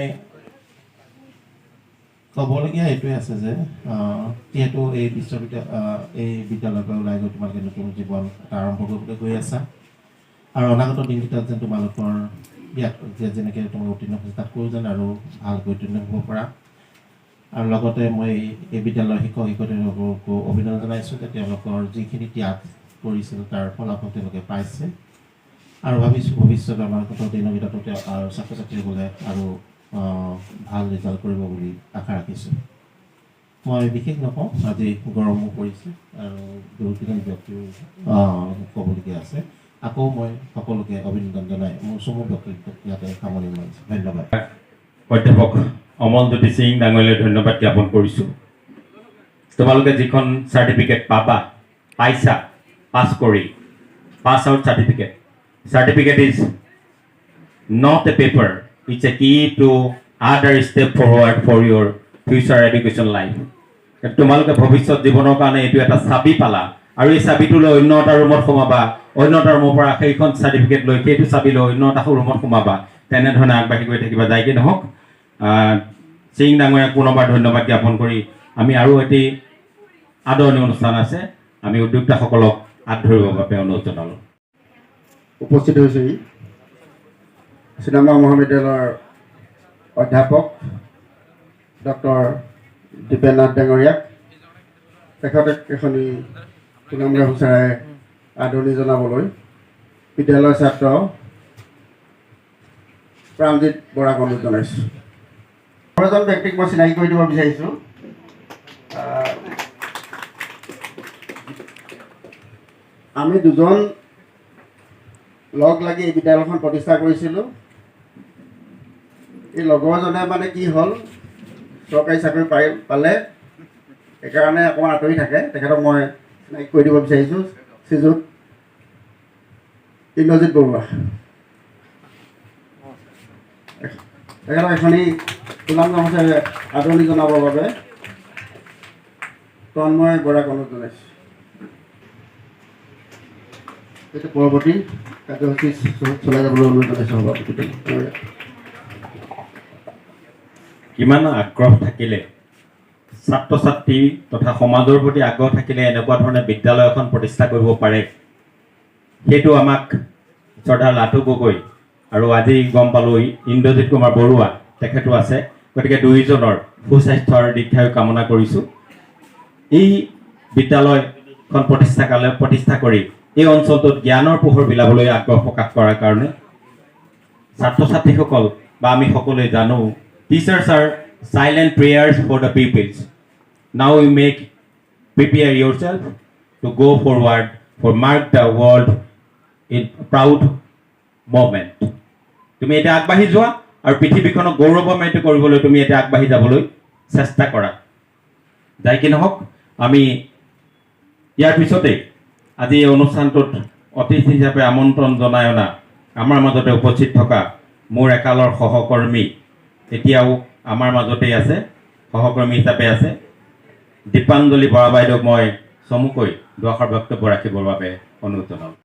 [SPEAKER 6] ক'বলগীয়া এইটোৱে আছে যে যিহেতু এই বিদ্যালয়ৰ পৰা ওলাই গৈ তোমালোকে নতুন জীৱন এটা আৰম্ভ কৰিবলৈ গৈ আছা আৰু অনাগত দিনকেইটাত যেন তোমালোকৰ ইয়াত যেনেকৈ তোমালোক উত্তীৰ্ণ হৈছে তাতকৈও যেন আৰু ভালকৈ উত্তীৰ্ণ হ'ব পৰা। আৰু লগতে মই এই বিদ্যালয়ৰ শিক্ষক শিক্ষয়িত্ৰীসকলকো অভিনন্দন জনাইছোঁ যে তেওঁলোকৰ যিখিনি ত্যাগ কৰিছিল তাৰ ফলাফল তেওঁলোকে পাইছে। আৰু ভাবিছোঁ ভৱিষ্যতে আমাৰ দিনকেইটাতো আৰু ছাত্ৰ ছাত্ৰীসকলে আৰু ভাল ৰিজাল্ট কৰিব বুলি আশা ৰাখিছোঁ। মই বিশেষ নকওঁ, আজি গৰমো পৰিছে আৰু বহুকেইজন ব্যক্তিও ক'বলগীয়া আছে। আকৌ মই সকলোকে অভিনন্দন জনাই মোৰ চমু বক্তব্য ইয়াতে সামৰণি মাৰিছোঁ। ধন্যবাদ।
[SPEAKER 3] অধ্যাপক অমলজ্যোতি সিং ডাঙৰীয়ালৈ ধন্যবাদ জ্ঞাপন কৰিছোঁ। তোমালোকে যিখন চাৰ্টিফিকেট পাইছা pass out certificate is not a paper, it's a key to other step forward for your future education life. তোমালোকে ভৱিষ্যত জীৱনৰ কাৰণে এইটো এটা চাবি পালা আৰু এই চাবিটো লৈ অন্য এটা ৰুমত সোমাবা, অন্য এটা ৰুমৰ পৰা সেইখন চাৰ্টিফিকেট লৈ সেইটো চাবি লৈ অন্য এটা ৰুমত সোমাবা। তেনেধৰণে আগবাঢ়ি গৈ থাকিবা। যাই কি নহওক সিং ডাঙৰীয়াক পুনৰবাৰ ধন্যবাদ জ্ঞাপন কৰি আমি আৰু এটি আদৰণি অনুষ্ঠান আছে, আমি উদ্যোক্তাসকলক হাত ধৰিবৰ বাবে অনুৰোধ জনালোঁ।
[SPEAKER 1] উপস্থিত হৈছেহি চিনামৰা মহাবিদ্যালয়ৰ অধ্যাপক ডক্টৰ দীপেন নাথ ডাঙৰীয়াক। তেখেতক এখনি পুনমৰে সুচাৰে আদৰণি জনাবলৈ বিদ্যালয়ৰ ছাত্ৰ প্ৰাণজিত বৰাক অনুৰোধ জনাইছোঁ। এজন ব্যক্তিক মই চিনাকি কৰি দিব বিচাৰিছোঁ। আমি দুজন লগ লাগি এই বিদ্যালয়খন প্ৰতিষ্ঠা কৰিছিলোঁ। এই লগৰজনে মানে কি হ'ল, চৰকাৰী চাকৰি পালে, সেইকাৰণে অকণমান আঁতৰি থাকে। তেখেতক মই চিনাকি কৰি দিব বিচাৰিছোঁ, শ্ৰীযুত ইন্দ্ৰজিৎ বৰুৱা। তেখেতক এখনি গোলাম গামোচাৰে আদৰণি জনাবৰ বাবে তন্ময় বৰাক অনুৰোধ জনাইছোঁ। যাতে পৰৱৰ্তী কাৰ্যসূচী চলাই যাবলৈ অনুৰোধ জনাইছোঁ সভাপতিক।
[SPEAKER 3] কিমান আগ্ৰহ থাকিলে ছাত্ৰ ছাত্ৰী তথা সমাজৰ প্ৰতি আগ্ৰহ থাকিলে এনেকুৱা ধৰণে বিদ্যালয় এখন প্ৰতিষ্ঠা কৰিব পাৰে, সেইটো আমাক শ্ৰদ্ধা লাটু গগৈ আৰু আজি গম পালোঁ ইন্দ্ৰজিৎ কুমাৰ বৰুৱা তেখেতো আছে। গতিকে দুয়োজনৰ সুস্বাস্থ্য আৰু দীৰ্ঘায়ু কামনা কৰিছোঁ। এই বিদ্যালয়খন প্ৰতিষ্ঠা কৰি এই অঞ্চলটোত জ্ঞানৰ পোহৰ বিলাবলৈ আগ্ৰহ প্ৰকাশ কৰাৰ কাৰণে ছাত্ৰ ছাত্ৰীসকল বা আমি সকলোৱে জানো, teachers R silent prayers for the pupils. Now you prepare yourself to go forward for mark the world in proud moment. তুমি এটা আগবাঢ়ি যোৱা আৰু পৃথিৱীখনক গৌৰৱান্বিত কৰিবলৈ তুমি এটা আগবাঢ়ি যাবলৈ চেষ্টা কৰা। যাই কি নহওক, আমি ইয়াৰ পিছতে আজি এই অনুষ্ঠানটোত অতিথি হিচাপে আমন্ত্ৰণ জনাই অনা আমাৰ মাজতে উপস্থিত থকা মোৰ একালৰ সহকৰ্মী এতিয়াও আমাৰ মাজতেই আছে, সহকৰ্মী হিচাপে আছে, দীপাঞ্জলি বৰা বাইদেউক মই চমুকৈ দুআষাৰ বক্তব্য ৰাখিবৰ বাবে অনুৰোধ জনালোঁ।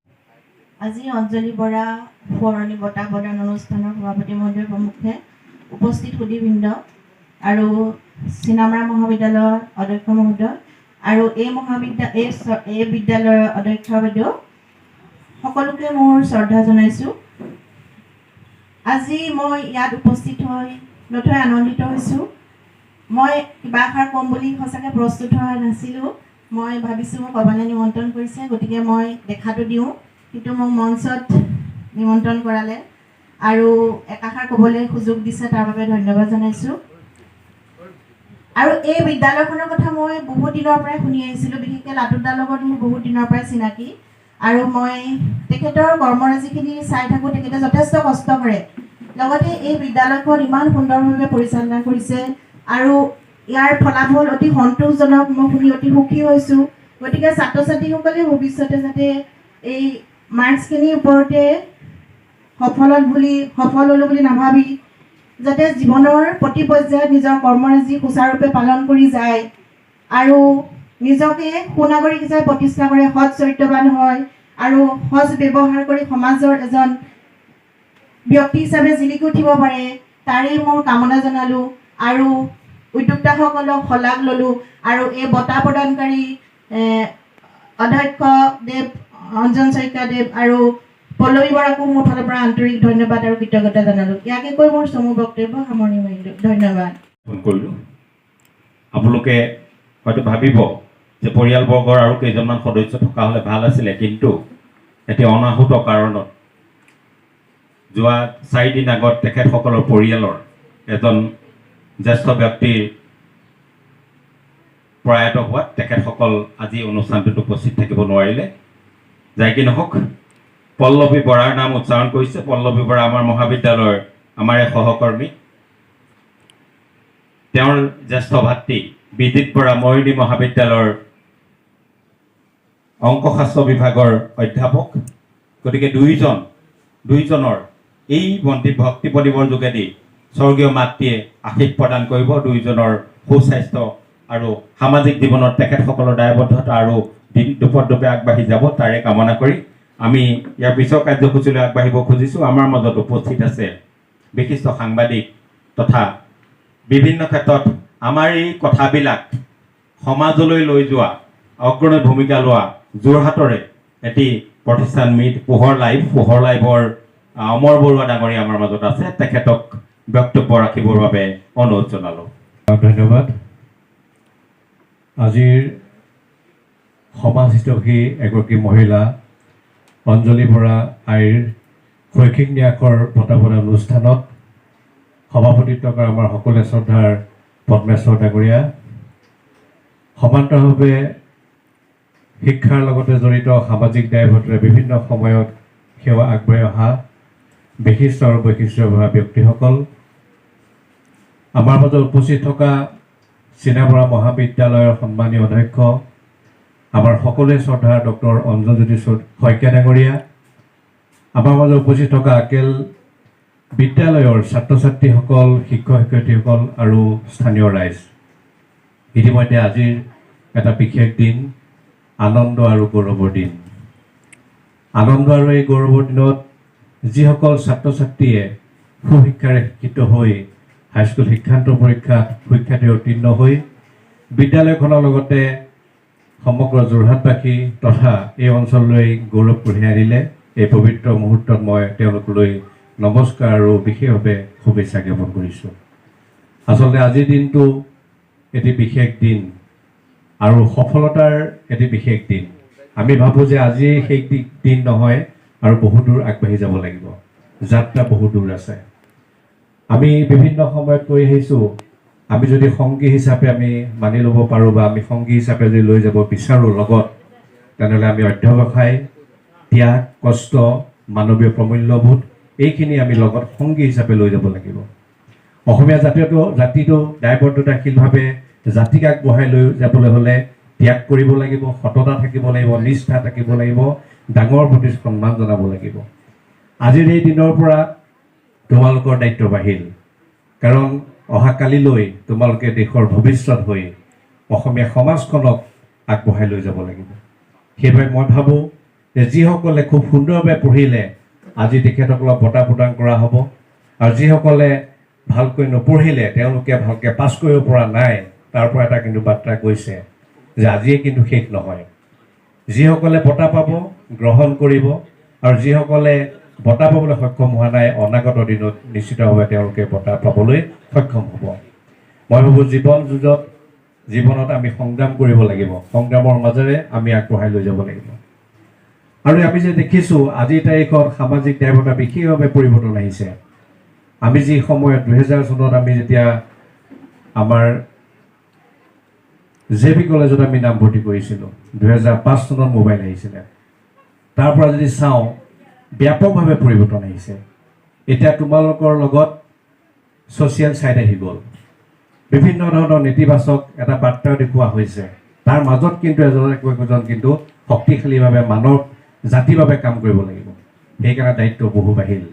[SPEAKER 7] আজি অঞ্জলি বৰা সোঁৱৰণি বঁটা প্ৰদান অনুষ্ঠানৰ সভাপতি মহোদয় প্ৰমুখ্যে উপস্থিত সুধীবৃন্দ আৰু চিনামৰা মহাবিদ্যালয়ৰ অধ্যক্ষ মহোদয় আৰু এই বিদ্যালয়ৰ অধ্যক্ষ বাইদেউ সকলোকে মোৰ শ্ৰদ্ধা জনাইছোঁ। আজি মই ইয়াত উপস্থিত হৈ নথৈ আনন্দিত হৈছোঁ। মই কিবা এষাৰ ক'ম বুলি সঁচাকৈ প্ৰস্তুত হোৱা নাছিলোঁ। মই ভাবিছোঁ মোক ক'বলৈ নিমন্ত্ৰণ কৰিছে, গতিকে মই দেখাটো দিওঁ, কিন্তু মোক মঞ্চত নিমন্ত্ৰণ কৰালে আৰু একাষাৰ ক'বলৈ সুযোগ দিছে, তাৰ বাবে ধন্যবাদ জনাইছোঁ। আৰু এই বিদ্যালয়খনৰ কথা মই বহুত দিনৰ পৰাই শুনি আহিছিলোঁ, বিশেষকৈ লাটুদাৰ লগত মোৰ বহুত দিনৰ পৰাই চিনাকি। আৰু মই তেখেতৰ কৰ্মৰাজিখিনি চাই থাকোঁ, তেখেতে যথেষ্ট কষ্ট কৰে, লগতে এই বিদ্যালয়খন ইমান সুন্দৰভাৱে পৰিচালনা কৰিছে আৰু ইয়াৰ ফলাফল অতি সন্তোষজনক। মই শুনি অতি সুখী হৈছোঁ। গতিকে ছাত্ৰ ছাত্ৰীসকলে ভৱিষ্যতে যাতে এই মাৰ্কছখিনিৰ ওপৰতে সফল হ'লোঁ বুলি নাভাবি যাতে জীৱনৰ প্ৰতি পৰ্যায়ত নিজৰ কৰ্মৰাজি সুচাৰুৰূপে পালন কৰি যায় আৰু নিজকে সুনাগৰিক হিচাপে প্ৰতিষ্ঠা কৰে, সৎ চৰিত্ৰৱান হয় আৰু সৎ ব্যৱহাৰ কৰি সমাজৰ এজন ব্যক্তি হিচাপে জিলিকি উঠিব পাৰে, তাৰেই মই কামনা জনালোঁ আৰু উদ্যোক্তাসকলক শলাগ ল'লোঁ। আৰু এই বঁটা প্ৰদানকাৰী অধ্যক্ষ দেৱ অঞ্জন শইকীয়া দেৱ আৰু পল্লৱী বৰাকো মোৰ ফালৰ পৰা আন্তৰিক ধন্যবাদ আৰু কৃতজ্ঞতা জনালোঁ। ইয়াকে কৈ মোৰ চমু বক্তব্য সামৰণি মাৰিলোঁ। ধন্যবাদ।
[SPEAKER 3] ফোন কৰিলোঁ। আপোনালোকে হয়তো ভাবিব যে পৰিয়ালবৰ্গৰ আৰু কেইজনমান সদস্য থকা হ'লে ভাল আছিলে, কিন্তু এতিয়া অনাহুত কাৰণত যোৱা 4 দিন আগত তেখেতসকলৰ পৰিয়ালৰ এজন জ্যেষ্ঠ ব্যক্তিৰ প্ৰয়াত হোৱাত তেখেতসকল আজি অনুষ্ঠানটোত উপস্থিত থাকিব নোৱাৰিলে। যাই কি নহওক, পল্লৱী বৰাৰ নাম উচ্চাৰণ কৰিছে। পল্লৱী বৰা আমাৰ মহাবিদ্যালয়ৰ আমাৰে সহকৰ্মী। তেওঁৰ জ্যেষ্ঠ ভাতৃ বিদিত বৰা মৰিয়নি মহাবিদ্যালয়ৰ অংকশাস্ত্ৰ বিভাগৰ অধ্যাপক। গতিকে দুইজনৰ এই ভক্তি প্ৰদীপৰ যোগেদি স্বৰ্গীয় মাতৃয়ে আশীষ প্ৰদান কৰিব। দুইজনৰ সুস্বাস্থ্য আৰু সামাজিক জীৱনত তেখেতসকলৰ দায়বদ্ধতা আৰু দুপদূপে আগবাঢ়ি যাব, তাৰে কামনা কৰি আমি ইয়াৰ পিছৰ কাৰ্যসূচীলৈ আগবাঢ়িব খুজিছোঁ। আমাৰ মাজত উপস্থিত আছে বিশিষ্ট সাংবাদিক তথা বিভিন্ন ক্ষেত্ৰত আমাৰ এই কথাবিলাক সমাজলৈ লৈ যোৱা, অগ্ৰণী ভূমিকা লোৱা যোৰহাটৰে এটি প্ৰতিষ্ঠান পোহৰ লাইভৰ অমৰ বৰুৱা ডাঙৰীয়া আমাৰ মাজত আছে। তেখেতক বক্তব্য ৰাখিবৰ বাবে অনুৰোধ জনালোঁ।
[SPEAKER 8] ধন্যবাদ। আজিৰ সমাজ হিতৈষী এগৰাকী মহিলা অঞ্জলি বৰা আইৰ শৈক্ষিক ন্যাসৰ বঁটা প্ৰদান অনুষ্ঠানত সভাপতিত্ব কৰা আমাৰ সকলোৱে শ্ৰদ্ধাৰ পদ্মেশ্বৰ ডাঙৰীয়া, সমান্তৰালভাৱে শিক্ষাৰ লগতে জড়িত সামাজিক দায়বদ্ধতাৰে বিভিন্ন সময়ত সেৱা আগবঢ়াই অহা বিশিষ্ট আৰু বৈশিষ্ট্যভৰা ব্যক্তিসকল, আমাৰ মাজত উপস্থিত থকা চিনামৰা মহাবিদ্যালয়ৰ সন্মানীয় অধ্যক্ষ আমাৰ সকলোৱে শ্ৰদ্ধাৰ ডক্টৰ অঞ্জনজ্যোতি শইকীয়া ডাঙৰীয়া, আমাৰ মাজত উপস্থিত থকা আকেল বিদ্যালয়ৰ ছাত্ৰ ছাত্ৰীসকল, শিক্ষক শিক্ষয়িত্ৰীসকল আৰু স্থানীয় ৰাইজ। ইতিমধ্যে আজিৰ এটা বিশেষ দিন, আনন্দ আৰু গৌৰৱৰ দিন। আনন্দ আৰু এই গৌৰৱৰ দিনত যিসকল ছাত্ৰ ছাত্ৰীয়ে সুশিক্ষাৰে শিক্ষিত হৈ হাইস্কুল শিক্ষান্ত পৰীক্ষাত সুখ্যাতি উত্তীৰ্ণ হৈ বিদ্যালয়খনৰ লগতে সমগ্ৰ যোৰহাটবাসী তথা এই অঞ্চললৈ গৌৰৱ কঢ়িয়াই আনিলে। এই পবিত্ৰ মুহূৰ্তত মই তেওঁলোকলৈ নমস্কাৰ আৰু বিশেষভাৱে শুভেচ্ছা জ্ঞাপন কৰিছোঁ। আচলতে আজিৰ দিনটো এটি বিশেষ দিন আৰু সফলতাৰ এটি বিশেষ দিন। আমি ভাবোঁ যে আজি সেই দিন নহয় আৰু বহু দূৰ আগবাঢ়ি যাব লাগিব, যাত্ৰা বহু দূৰ আছে। আমি বিভিন্ন সময়ত কৈ আহিছোঁ, আমি যদি সংগী হিচাপে আমি মানি ল'ব পাৰোঁ বা আমি সংগী হিচাপে যদি লৈ যাব বিচাৰোঁ লগত, তেনেহ'লে আমি অধ্যৱসায়, ত্যাগ, কষ্ট, মানৱীয় প্ৰমূল্যবোধ এইখিনি আমি লগত সংগী হিচাপে লৈ যাব লাগিব। অসমীয়া জাতিটো দায়বদ্ধতাশীলভাৱে জাতিক আগবঢ়াই লৈ যাবলৈ হ'লে ত্যাগ কৰিব লাগিব, সততা থাকিব লাগিব, নিষ্ঠা থাকিব লাগিব, ডাঙৰ প্ৰতি সন্মান জনাব লাগিব। আজিৰ এই দিনৰ পৰা তোমালোকৰ দায়িত্ব বাঢ়িল, কাৰণ অহাকালিলৈ তোমালোকে দেশৰ ভৱিষ্যত হৈ অসমীয়া সমাজখনক আগবঢ়াই লৈ যাব লাগিব। সেইবাবে মই ভাবোঁ যে যিসকলে খুব সুন্দৰভাৱে পঢ়িলে আজি তেখেতসকলক বঁটা প্ৰদান কৰা হ'ব, আৰু যিসকলে ভালকৈ নপঢ়িলে তেওঁলোকে ভালকৈ পাছ কৰিব পৰা নাই, তাৰ পৰা এটা কিন্তু বাৰ্তা গৈছে যে আজিয়ে কিন্তু শেষ নহয়। যিসকলে বঁটা পাব গ্ৰহণ কৰিব, আৰু যিসকলে বঁটা পাবলৈ সক্ষম হোৱা নাই অনাগত দিনত নিশ্চিতভাৱে তেওঁলোকে বঁটা পাবলৈ সক্ষম হ'ব। মই ভাবোঁ জীৱনত আমি সংগ্ৰাম কৰিব লাগিব, সংগ্ৰামৰ মাজেৰে আমি আগবঢ়াই লৈ যাব লাগিব। আৰু আমি যে দেখিছোঁ আজিৰ তাৰিখত সামাজিক দায়বদ্ধতা বিশেষভাৱে পৰিৱৰ্তন আহিছে। আমি যি সময়ত 2000 চনত আমি যেতিয়া আমাৰ JP কলেজত আমি নামভৰ্তি কৰিছিলোঁ, 2005 চনত মোবাইল আহিছিলে, তাৰ পৰা যদি চাওঁ ব্যাপকভাৱে পৰিৱৰ্তন আহিছে। এতিয়া তোমালোকৰ লগত ছ'চিয়েল ছাইট আহি গ'ল, বিভিন্ন ধৰণৰ নেতিবাচক এটা বাৰ্তাও দেখুওৱা হৈছে। তাৰ মাজত কিন্তু একোজন কিন্তু শক্তিশালীভাৱে মানৱ জাতিৰ বাবে কাম কৰিব লাগিব। সেইকাৰণে দায়িত্ব বহু বাঢ়িল।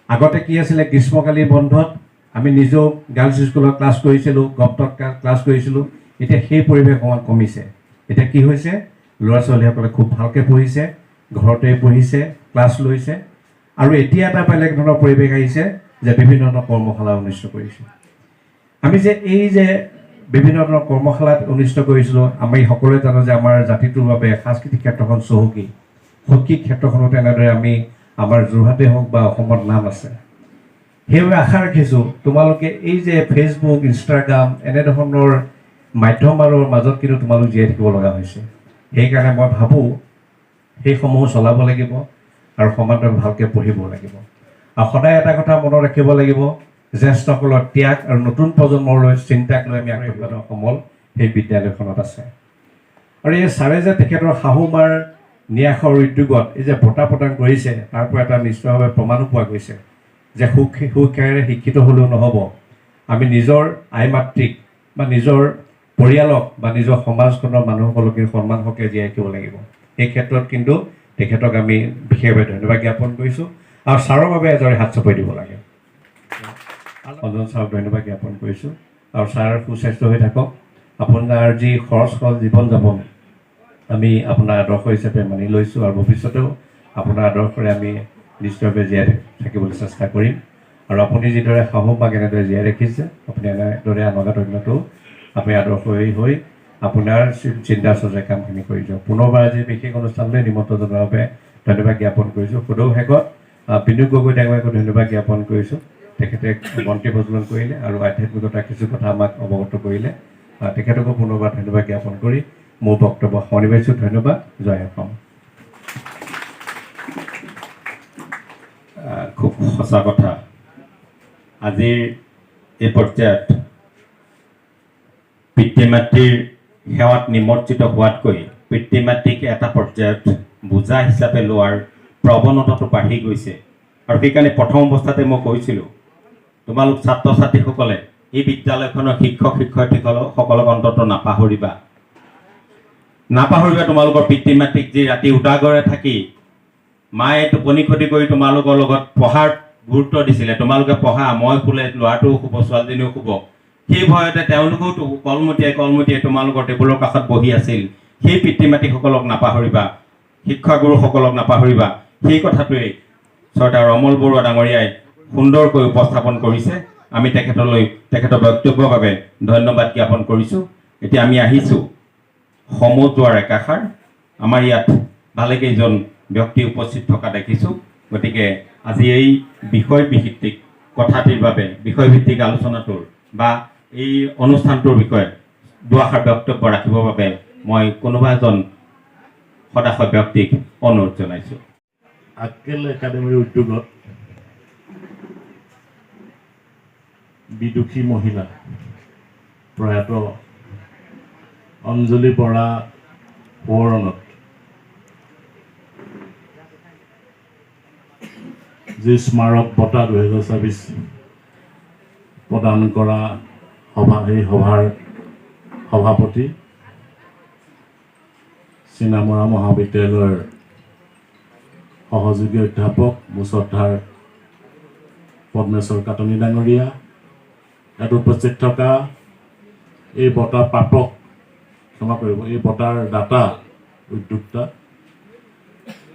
[SPEAKER 8] আগতে কি আছিলে, গ্ৰীষ্মকালীন বন্ধত আমি নিজেও গাৰ্লছ স্কুলত ক্লাছ কৰিছিলোঁ, গপ্তত ক্লাছ কৰিছিলোঁ। এতিয়া সেই পৰিৱেশ অকণমান কমিছে। এতিয়া কি হৈছে, ল'ৰা ছোৱালীসকলে খুব ভালকৈ পঢ়িছে, ঘৰতে পঢ়িছে, ক্লাছ লৈছে, আৰু এতিয়া এটা বেলেগ ধৰণৰ পৰিৱেশ আহিছে যে বিভিন্ন ধৰণৰ কৰ্মশালা অনুষ্ঠিত কৰিছে। আমি যে এই যে বিভিন্ন ধৰণৰ কৰ্মশালাত অনুষ্ঠিত কৰিছিলোঁ, আমি সকলোৱে জানো যে আমাৰ জাতিটোৰ বাবে সাংস্কৃতিক ক্ষেত্ৰখন চহকী। শৈক্ষিক ক্ষেত্ৰখনত তেনেদৰে আমি আমাৰ যোৰহাটে হওক বা অসমত নাম আছে। সেইবাবে আশা ৰাখিছোঁ তোমালোকে এই যে ফেচবুক, ইনষ্টাগ্ৰাম এনেধৰণৰ মাধ্যমৰ মাজত কিন্তু তোমালোক জীয়াই থাকিব লগা হৈছে। সেইকাৰণে মই ভাবোঁ সেইসমূহ চলাব লাগিব আৰু সমান্তৰাল ভালকৈ পঢ়িব লাগিব। আৰু সদায় এটা কথা মনত ৰাখিব লাগিব, জ্যেষ্ঠসকলৰ ত্যাগ আৰু নতুন প্ৰজন্মলৈ চিন্তাক লৈ আমি আগবাঢ়িব সমল সেই বিদ্যালয়খনত আছে। আৰু এই ছাৰে যে তেখেতৰ শাহুমাৰ ন্যাসৰ উদ্যোগত এই যে বঁটা প্ৰদান কৰিছে, তাৰ পৰা এটা নিশ্চয়ভাৱে প্ৰমাণো পোৱা গৈছে যে সুশিক্ষাৰে শিক্ষিত হ'লেও নহ'ব, আমি নিজৰ আই মাতৃক বা নিজৰ পৰিয়ালক বা নিজৰ সমাজখনৰ মানুহসকলক সন্মান হকে জীয়াই ৰাখিব লাগিব। এই ক্ষেত্ৰত কিন্তু তেখেতক আমি বিশেষভাৱে ধন্যবাদ জ্ঞাপন কৰিছোঁ, আৰু ছাৰৰ বাবে এজনে হাত চপাই দিব লাগে। অঞ্জন ছাৰক ধন্যবাদ জ্ঞাপন কৰিছোঁ, আৰু ছাৰ সুস্বাস্থ্য হৈ থাকক। আপোনাৰ যি খৰচ জীৱন যাপন আমি আপোনাৰ আদৰ্শ হিচাপে মানি লৈছোঁ, আৰু ভৱিষ্যতেও আপোনাৰ আদৰ্শৰে আমি নিশ্চয়ভাৱে জীয়াই থাকিবলৈ চেষ্টা কৰিম। আৰু আপুনি যিদৰে শাহুমাক এনেদৰে জীয়াই ৰাখিছে, আপুনি এনেদৰে অনাগত দিনতো আপুনি আদৰ্শী হৈ আপোনাৰ চিন্তা চৰ্চাৰ কামখিনি কৰি যাওক। পুনৰবাৰ আজি বিশেষ অনুষ্ঠানলৈ নিমন্ত্ৰণ জনোৱাৰ বাবে ধন্যবাদ জ্ঞাপন কৰিছোঁ। সদৌ শেষত বিনোদ গগৈ ডাঙৰীয়াকো ধন্যবাদ জ্ঞাপন কৰিছোঁ। তেখেতে মন্ত্ৰী প্ৰজ্বলন কৰিলে আৰু আধ্যাত্মিকতাৰ কিছু কথা আমাক অৱগত কৰিলে। তেখেতকো পুনৰবাৰ ধন্যবাদ জ্ঞাপন কৰি মোৰ বক্তব্য সামৰিছোঁ। ধন্যবাদ। জয় অসম।
[SPEAKER 3] খুব সঁচা কথা, আজিৰ এই পৰ্যায়ত পিতৃ মাতৃৰ সেৱাত নিমজ্জিত হোৱাতকৈ পিতৃ মাতৃক এটা পৰ্যায়ত বোজা হিচাপে লোৱাৰ প্ৰৱণতাটো বাঢ়ি গৈছে। আৰু সেইকাৰণে প্ৰথম অৱস্থাতে মই কৈছিলোঁ, তোমালোক ছাত্ৰ ছাত্ৰীসকলে এই বিদ্যালয়খনৰ শিক্ষক শিক্ষয়িত্ৰীসকলক অন্ততঃ নাপাহৰিবা। তোমালোকৰ পিতৃ মাতৃক যি ৰাতি উদাগৰে থাকি মায়ে টোপনি ক্ষতি কৰি তোমালোকৰ লগত পঢ়াৰ গুৰুত্ব দিছিলে, তোমালোকে পঢ়া, মই শুলে ল'ৰাটোও শুব, ছোৱালীজনীও শুব, সেই ভয়তে তেওঁলোকেও কলমতিয়াই তোমালোকৰ টেবুলৰ কাষত বহি আছিল। সেই পিতৃ মাতৃসকলক নাপাহৰিবা। শিক্ষাগুৰুসকলক নাপাহৰিবা, সেই কথাটোৱেই শ্ৰদ্ধাৰ অমল বৰুৱা ডাঙৰীয়াই সুন্দৰকৈ উপস্থাপন কৰিছে। আমি তেখেতৰ বক্তব্যৰ বাবে ধন্যবাদ জ্ঞাপন কৰিছোঁ। এতিয়া আমি আহিছোঁ সমজুৱাৰ একাষাৰ। আমাৰ ইয়াত ভালেকেইজন ব্যক্তি উপস্থিত থকা দেখিছোঁ। গতিকে আজি এই বিষয়ভিত্তিক কথাটিৰ বাবে, বিষয়ভিত্তিক আলোচনাটোৰ বা এই অনুষ্ঠানটোৰ বিষয়ে দুআষাৰ বক্তব্য ৰাখিবৰ বাবে মই কোনোবা এজন সদাশয় ব্যক্তিক অনুৰোধ জনাইছোঁ।
[SPEAKER 9] আক্কেল একাডেমীৰ উদ্যোগত বিদুষী মহিলা প্ৰয়াত অঞ্জলি বৰা সোঁৱৰণত যি স্মাৰক বঁটা 2024 প্ৰদান কৰা সেই সভাৰ সভাপতি চিনামৰা মহাবিদ্যালয়ৰ সহযোগী অধ্যাপক মুছদ্ধাৰ পদ্মেশ্বৰ কাটনি ডাঙৰীয়া, ইয়াত উপস্থিত থকা এই বঁটা প্ৰাপক, ক্ষমা কৰিব, এই বঁটাৰ দাতা উদ্যোক্তা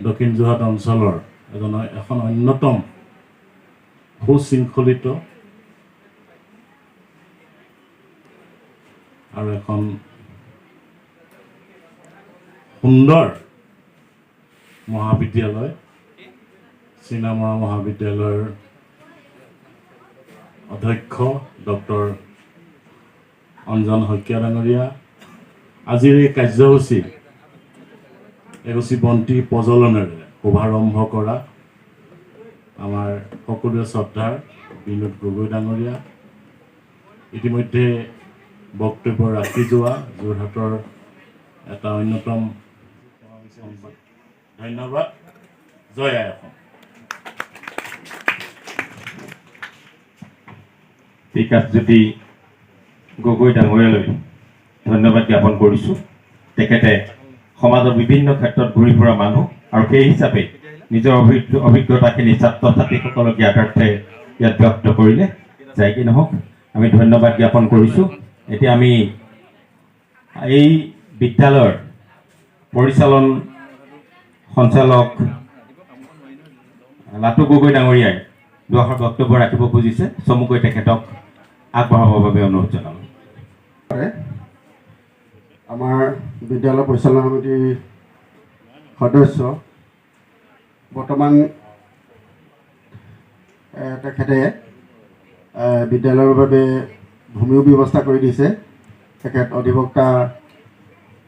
[SPEAKER 9] দক্ষিণ যোৰহাট অঞ্চলৰ এখন অন্যতম সুশৃংখলিত আৰু এখন সুন্দৰ মহাবিদ্যালয়, চিনামৰা মহাবিদ্যালয়ৰ অধ্যক্ষ ডক্টৰ অঞ্জন শইকীয়া ডাঙৰীয়া। আজিৰ এই কাৰ্যসূচী এগছি বন্তি প্ৰজ্বলনেৰে শুভাৰম্ভ কৰা আমাৰ সকলোৰে শ্ৰদ্ধাৰ বিনোদ গগৈ ডাঙৰীয়া, ইতিমধ্যে বক্তব্য ৰাখি যোৱা যোৰহাটৰ এটা অন্যতম ধন্যবাদ। জয় আই অসম।
[SPEAKER 3] বিকাশজ্যোতি গগৈ ডাঙৰীয়ালৈ ধন্যবাদ জ্ঞাপন কৰিছোঁ। তেখেতে সমাজৰ বিভিন্ন ক্ষেত্ৰত ঘূৰি ফুৰা মানুহ আৰু সেই হিচাপে নিজৰ অভিজ্ঞতাখিনি ছাত্ৰ ছাত্ৰীসকলক জ্ঞাতাৰ্থে ইয়াত ব্যক্ত কৰিলে। যাই কি নহওক, আমি ধন্যবাদ জ্ঞাপন কৰিছোঁ। এতিয়া আমি এই বিদ্যালয়ৰ পৰিচালন সঞ্চালক লাটু গগৈ ডাঙৰীয়াই দুআষাৰ বক্তব্য ৰাখিব খুজিছে। চমুকৈ তেখেতক আগবঢ়াবৰ বাবে অনুৰোধ জনালোঁ।
[SPEAKER 1] আমাৰ বিদ্যালয় পৰিচালনা সমিতিৰ সদস্য বৰ্তমান তেখেতে বিদ্যালয়ৰ বাবে ভূমিও ব্যৱস্থা কৰি দিছে। তেখেত অধিবক্তা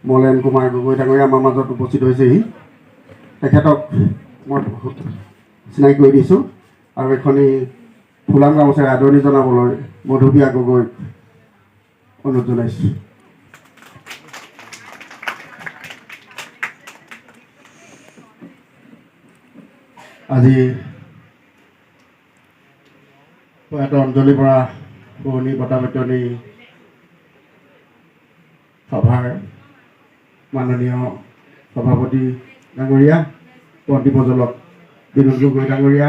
[SPEAKER 1] মলেন কুমাৰ গগৈ ডাঙৰীয়া আমাৰ মাজত উপস্থিত হৈছেহি। তেখেতক মই চিনাকি কৰি দিছোঁ আৰু এখনি ফুলাম গামোচাৰে আদৰণি জনাবলৈ মধুপিয়া গগৈক অনুৰোধ জনাইছোঁ। আজি প্ৰয়াত অঞ্জলি বৰা পুৰণি বঁটা বিতৰণী সভাৰ মাননীয় সভাপতি ডাঙৰীয়া, বন্তি প্ৰজ্বলক বিনোদ গগৈ ডাঙৰীয়া,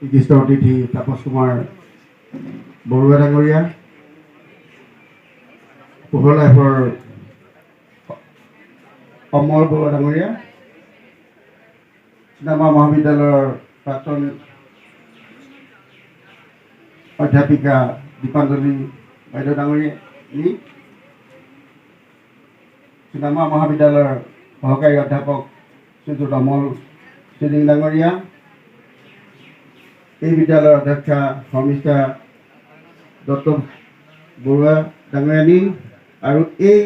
[SPEAKER 1] বিশিষ্ট অতিথি তাপস কুমাৰ বৰুৱা ডাঙৰীয়া, পোহৰ লাইফৰ অমল বৰুৱা ডাঙৰীয়া, চিনামৰা মহাবিদ্যালয়ৰ প্ৰাক্তন অধ্যাপিকা দীপাঞ্জলি বাইদেউ ডাঙৰীয়া, চিনামৰা মহাবিদ্যালয়ৰ সহকাৰী অধ্যাপক শ্ৰীযুত অমল চিলিং ডাঙৰীয়া, এই বিদ্যালয়ৰ অধ্যক্ষা শৰ্মিষ্ঠা দত্ত বৰুৱা ডাঙৰীয়ানী আৰু এই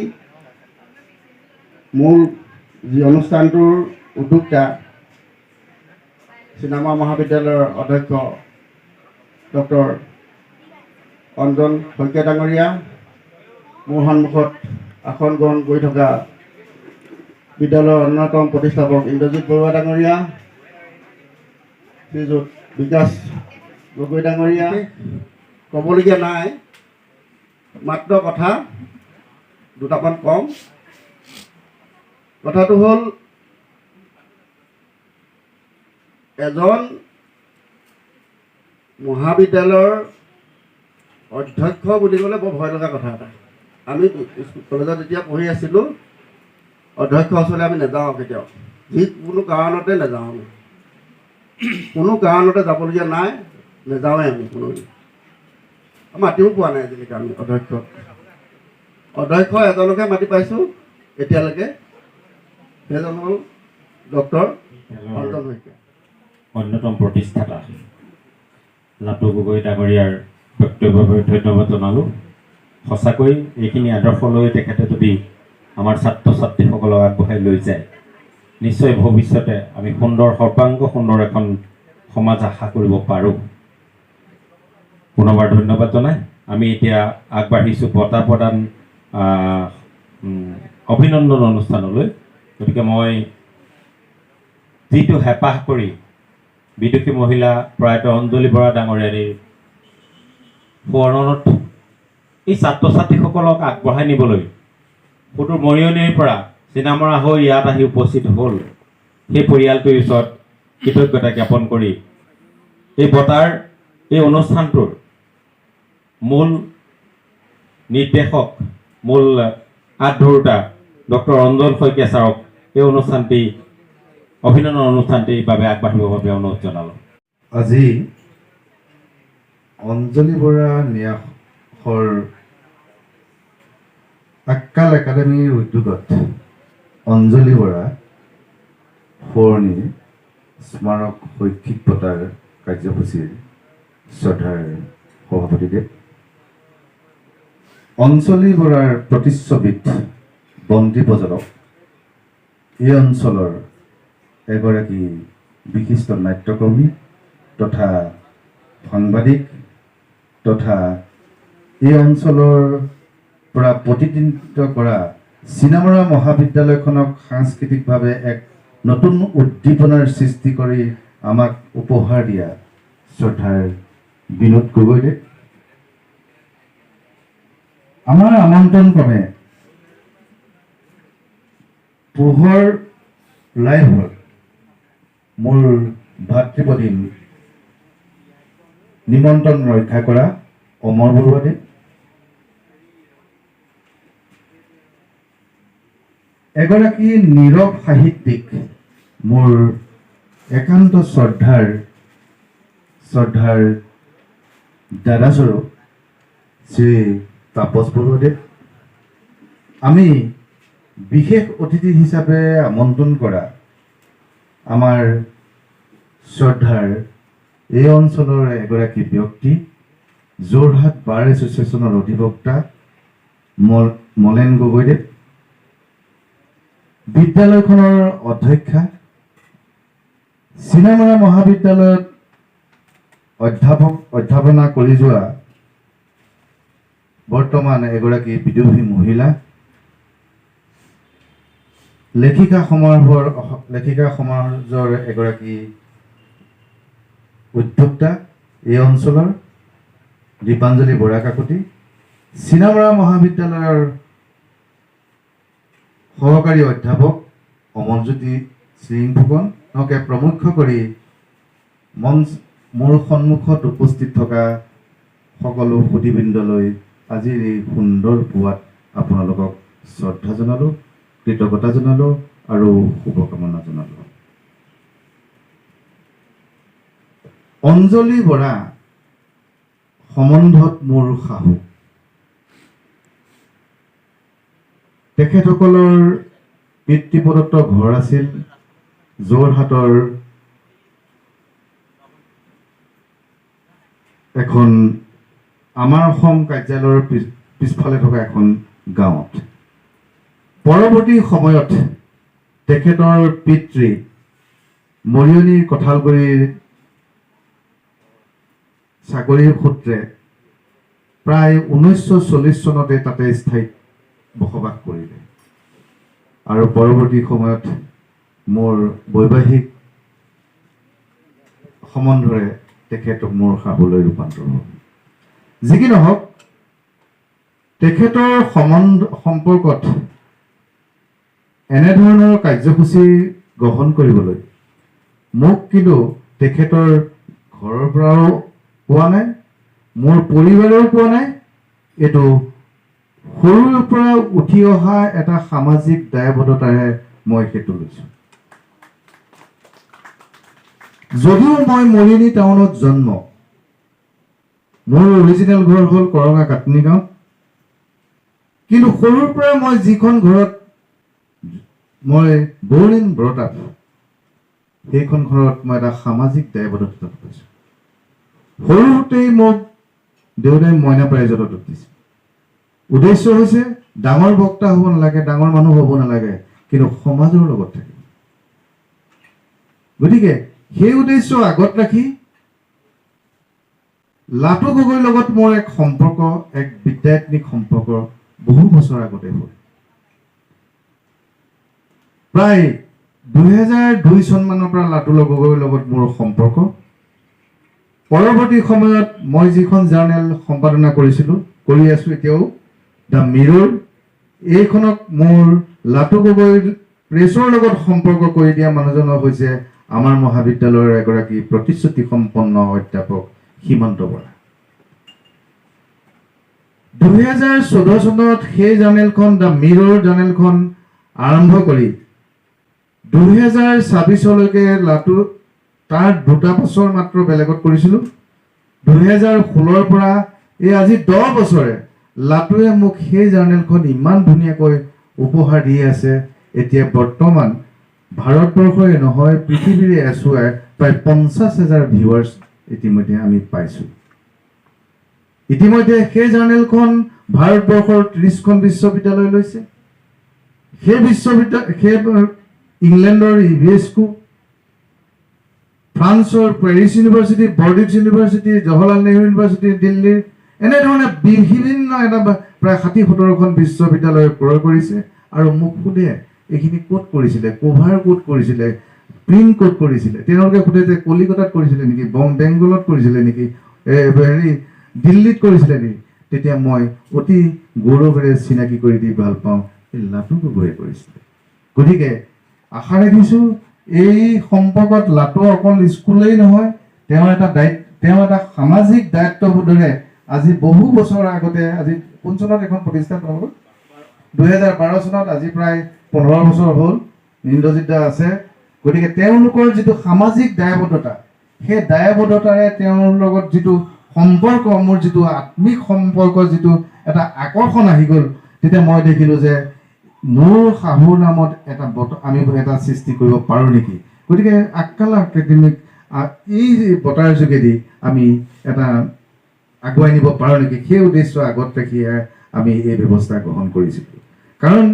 [SPEAKER 1] মূল যি অনুষ্ঠানটোৰ উদ্যোক্তা চিনামৰা মহাবিদ্যালয়ৰ অধ্যক্ষ ডক্টৰ অঞ্জন শইকীয়া ডাঙৰীয়া, মোৰ সন্মুখত আসন গ্ৰহণ কৰি থকা বিদ্যালয়ৰ অন্যতম প্ৰতিষ্ঠাপক ইন্দ্ৰজিৎ বৰুৱা ডাঙৰীয়া, শ্ৰীযুত বিকাশ গগৈ ডাঙৰীয়া, ক'বলগীয়া নাই, মাত্ৰ কথা দুটামান কম। কথাটো হ'ল, এজন মহাবিদ্যালয়ৰ অধ্যক্ষ বুলি ক'লে বৰ ভয় লগা কথা এটা। আমি কলেজত যেতিয়া পঢ়ি আছিলোঁ অধ্যক্ষ ওচৰলৈ আমি নাযাওঁ কেতিয়াও, কোনো কাৰণতে নাযাওঁ আমি, কোনো কাৰণতে যাবলগীয়া নাই, নাযাওঁৱে আমি কোনো মাতিও পোৱা নাই আজিলৈকে আমি অধ্যক্ষ এজনকে মাতি পাইছোঁ এতিয়ালৈকে, সেইজন হ'ল ডক্টৰ অঞ্জন শইকীয়া।
[SPEAKER 3] অন্যতম প্ৰতিষ্ঠাতা লাটু গগৈ ডাঙৰীয়াৰ বক্তব্যৰ বাবে ধন্যবাদ জনালোঁ। সঁচাকৈ এইখিনি আদৰ্শ লৈ তেখেতে যদি আমাৰ ছাত্ৰ ছাত্ৰীসকলক আগবঢ়াই লৈ যায়, নিশ্চয় ভৱিষ্যতে আমি সৰ্বাংগ সুন্দৰ এখন সমাজ আশা কৰিব পাৰোঁ। পুনৰবাৰ ধন্যবাদ জনাই আমি এতিয়া আগবাঢ়িছোঁ বঁটা প্ৰদান অভিনন্দন অনুষ্ঠানলৈ। গতিকে মই যিটো হেঁপাহ কৰি বিদুষী মহিলা প্ৰয়াত অঞ্জলি বৰা ডাঙৰীয়াৰ সোঁৱৰণত এই ছাত্ৰ ছাত্ৰীসকলক আগবঢ়াই নিবলৈ সুদূৰ মৰিয়নিৰ পৰা চিনামৰা হৈ ইয়াত আহি উপস্থিত হ'ল, সেই পৰিয়ালটোৰ ওচৰত কৃতজ্ঞতা জ্ঞাপন কৰি এই বঁটাৰ এই অনুষ্ঠানটোৰ মূল নিৰ্দেশক, মূল আধৰুতা ডক্টৰ অঞ্জন শইকীয়া ছাৰক এই অনুষ্ঠানটি অভিনন্দন অনুষ্ঠানটিৰ বাবে আগবাঢ়িবৰ বাবে অনুৰোধ জনালোঁ।
[SPEAKER 10] আজি অঞ্জলি বৰা ন্যাসৰ আক্কাল একাডেমীৰ উদ্যোগত অঞ্জলি বৰা সোঁৱৰণি স্মাৰক শৈক্ষিক বঁটাৰ কাৰ্যসূচীৰ শ্ৰদ্ধাৰ সভাপতিদেৱ অঞ্জলি বৰাৰ প্ৰতিচ্ছবিত বন্তি প্ৰজ্বলক এই অঞ্চলৰ এগৰাকী বিশিষ্ট নাট্যকৰ্মী তথা সাংবাদিক তথা এই অঞ্চলৰ পৰা প্ৰতিনিধিত্ব কৰা চিনামৰা মহাবিদ্যালয়খনক সাংস্কৃতিকভাৱে এক নতুন উদ্দীপনাৰ সৃষ্টি কৰি আমাক উপহাৰ দিয়া শ্ৰদ্ধাৰ বিনোদ গগৈদেৱ, আমাৰ আমন্ত্ৰণ ক্ৰমে পোহৰ লাইভৰ মোৰ ভাতৃপ্ৰতিম নিমন্ত্ৰণ ৰক্ষা কৰা অমৰ বৰুৱাদেৱ, এগৰাকী নীৰৱ সাহিত্যিক মোৰ একান্ত শ্ৰদ্ধাৰ দাদাস্বৰূপ শ্ৰী তাপস বৰুৱাদেৱ, আমি বিশেষ অতিথি হিচাপে আমন্ত্ৰণ কৰা আমাৰ শ্ৰদ্ধাৰ এই অঞ্চলৰ এগৰাকী ব্যক্তি যোৰহাট বাৰ এছ'চিয়েশ্যনৰ অধিবক্তা মলেন গগৈদেৱ, বিদ্যালয়খনৰ অধ্যক্ষা, চিনামৰা মহাবিদ্যালয়ত অধ্যাপনা কৰি যোৱা বৰ্তমান এগৰাকী বিদুষী মহিলা, লেখিকা সমাজৰ এগৰাকী উদ্যোক্তা এই অঞ্চলৰ দীপাঞ্জলি বৰা কাকতি, চিনামৰা মহাবিদ্যালয়ৰ সহকাৰী অধ্যাপক অমৰজ্যোতি সিং ফুকনকে প্ৰমুখ কৰি মোৰ সন্মুখত উপস্থিত থকা সকলো সুধীবৃন্দলৈ আজিৰ এই সুন্দৰ পুৱাত আপোনালোকক শ্ৰদ্ধা জনালোঁ, কৃতজ্ঞতা জনালোঁ আৰু শুভকামনা জনালোঁ। অঞ্জলি বৰা সম্বন্ধত মোৰ শাহু, তেখেতসকলৰ পিতৃপ্ৰদত্ত ঘৰ আছিল যোৰহাটৰ এখন আমাৰ অসম কাৰ্যালয়ৰ পিছফালে থকা এখন গাঁৱত। পৰৱৰ্তী সময়ত তেখেতৰ পিতৃ মৰিয়নিৰ কঁঠালগুৰিৰ চাকৰিৰ সূত্ৰে প্ৰায় 1940 চনতে তাতে স্থায়ী বসবাস কৰিলে আৰু পৰৱৰ্তী সময়ত মোৰ বৈবাহিক সম্বন্ধৰে তেখেতক মোৰ শাহুলৈ ৰূপান্তৰ হ'ল। যি কি নহওক, তেখেতৰ সম্পৰ্কত এনেধৰণৰ কাৰ্যসূচী গ্ৰহণ কৰিবলৈ মোক কিন্তু তেখেতৰ ঘৰৰ পৰাও পোৱা নাই, মোৰ পৰিবাৰেও পোৱা নাই। এইটো সৰুৰ পৰা উঠি অহা এটা সামাজিক দায়বদ্ধতাৰে মই সেইটো লৈছোঁ। যদিও মই মৰিয়নি টাউনত জন্ম, মোৰ অৰিজিনেল ঘৰ হ'ল কৰঙা কাটনি গাঁৱত, কিন্তু সৰুৰ পৰা মই যিখন ঘৰত মই বৰ্ণ ব্ৰট আপ, সেইখন ঘৰত মই এটা সামাজিক দায়বদ্ধতা পাইছোঁ। সৰুতেই মোক দেউতাই মইনা প্ৰাইজত দিছে। উদ্দেশ্য হৈছে ডাঙৰ বক্তা হ'ব নালাগে, ডাঙৰ মানুহ হ'ব নালাগে, কিন্তু সমাজৰ লগত থাকিব। গতিকে সেই উদ্দেশ্য আগত ৰাখি লাটু গগৈৰ লগত মোৰ এক সম্পৰ্ক, এক বিদ্যায়তনিক সম্পৰ্ক বহু বছৰ আগতে হ'ল। প্ৰায় 2002 চনমানৰ পৰা লাটু গগৈৰ লগত মোৰ সম্পৰ্ক। পৰৱৰ্তী সময়ত মই যিখন জাৰ্নেল সম্পাদনা কৰিছিলোঁ, কৰি আছোঁ এতিয়াও, দ্য মিৰৰ, এইখনক মোৰ লাটু গগৈৰ প্ৰেছৰ লগত সম্পৰ্ক কৰি দিয়া মানুহজনৰ হৈছে আমাৰ মহাবিদ্যালয়ৰ এগৰাকী প্ৰতিশ্ৰুতি সম্পন্ন অধ্যাপক সীমান্ত বৰা। 2014 চনত সেই জাৰ্নেলখন, দ্য মিৰৰ জাৰ্নেলখন আৰম্ভ কৰি 2026লৈকে লাটু তাৰ 2টা বছৰ মাত্ৰ বেলেগত কৰিছিলোঁ। 2016ৰ পৰা এই আজি 10 বছৰে লাটুৱে মোক সেই জাৰ্নেলখন ইমান ধুনীয়াকৈ উপহাৰ দি আছে। এতিয়া বৰ্তমান ভাৰতবৰ্ষই নহয়, পৃথিৱীৰে এছুৱাই প্ৰায় 50,000 ভিউৱাৰ্ছ ইতিমধ্যে আমি পাইছোঁ। ইতিমধ্যে সেই জাৰ্নেলখন ভাৰতবৰ্ষৰ 30খন বিশ্ববিদ্যালয় লৈছে। সেই ইংলেণ্ডৰ ইভিএছকো, ফ্ৰান্সৰ Paris university, Bordeaux university, Jawaharlal Nehru university, দিল্লীৰ, এনেধৰণে বিভিন্ন এটা প্ৰায় 60-70খন বিশ্ববিদ্যালয়ে ক্ৰয় কৰিছে। আৰু মোক সোধে এইখিনি ক'ত কৰিছিলে, কভাৰ ক'ত কৰিছিলে, প্ৰিণ্ট ক'ত কৰিছিলে। তেওঁলোকে সোধে যে কলিকতাত কৰিছিলে নেকি, বেংগলত কৰিছিলে নেকি, দিল্লীত কৰিছিলে নেকি। তেতিয়া মই অতি গৌৰৱেৰে চিনাকি কৰি দি ভাল পাওঁ, এই লাটু গগৈয়ে কৰিছিলে। গতিকে আশা ৰাখিছোঁ এই সম্পৰ্কত লাটু অকল স্কুলেই নহয়, তেওঁ এটা সামাজিক দায়িত্ববোধেৰে আজি বহু বছৰ আগতে, আজি কোন চনত এখন প্ৰতিষ্ঠান হ'ল, 2012 চনত, আজি প্ৰায় 15 বছৰ হ'ল ইন্দ্ৰজিৎ দা আছে। গতিকে তেওঁলোকৰ যিটো সামাজিক দায়বদ্ধতা, সেই দায়বদ্ধতাৰে তেওঁৰ লগত যিটো সম্পৰ্ক, মোৰ যিটো আত্মিক সম্পৰ্ক, যিটো এটা আকৰ্ষণ আহি গ'ল, তেতিয়া মই দেখিলোঁ যে মোৰ শাহুৰ নামত আমি এটা সৃষ্টি কৰিব পাৰোঁ নেকি। গতিকে আক্কালা একাডেমিক এই বঁটাৰ যোগেদি আমি এটা আগুৱাই নিব পাৰোঁ নেকি, সেই উদ্দেশ্য আগত ৰাখিহে আমি এই ব্যৱস্থা গ্ৰহণ কৰিছিলোঁ। কাৰণ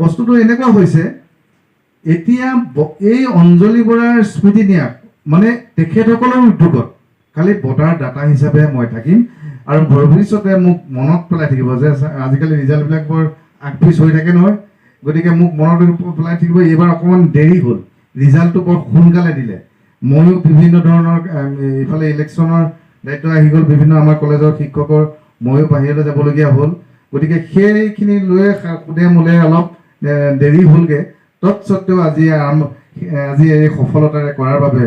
[SPEAKER 10] বস্তুটো এনেকুৱা হৈছে, এতিয়া এই অঞ্জলি বৰাৰ স্মৃতি ন্যাস মানে তেখেতসকলৰ উদ্যোগত খালি বঁটাৰ দাতা হিচাপে মই থাকিম। আৰু ভৱিষ্যতে মোক মনত পেলাই থাকিব যে আজিকালি ৰিজাল্টবিলাক বৰ আগপিছ হৈ থাকে নহয়। গতিকে মোক মনত পেলাই থাকিব, এইবাৰ অকণমান দেৰি হ'ল, ৰিজাল্টটো বৰ সোনকালে দিলে। ময়ো বিভিন্ন ধৰণৰ এইফালে ইলেকশ্যনৰ দায়িত্ব আহি গ'ল, বিভিন্ন আমাৰ কলেজৰ শিক্ষকৰ, ময়ো বাহিৰলৈ যাবলগীয়া হ'ল। গতিকে সেইখিনি লৈ সুদে মূলে অলপ দেৰি হ'লগৈ। তৎসত্বেও আজি এই সফলতাৰে কৰাৰ বাবে,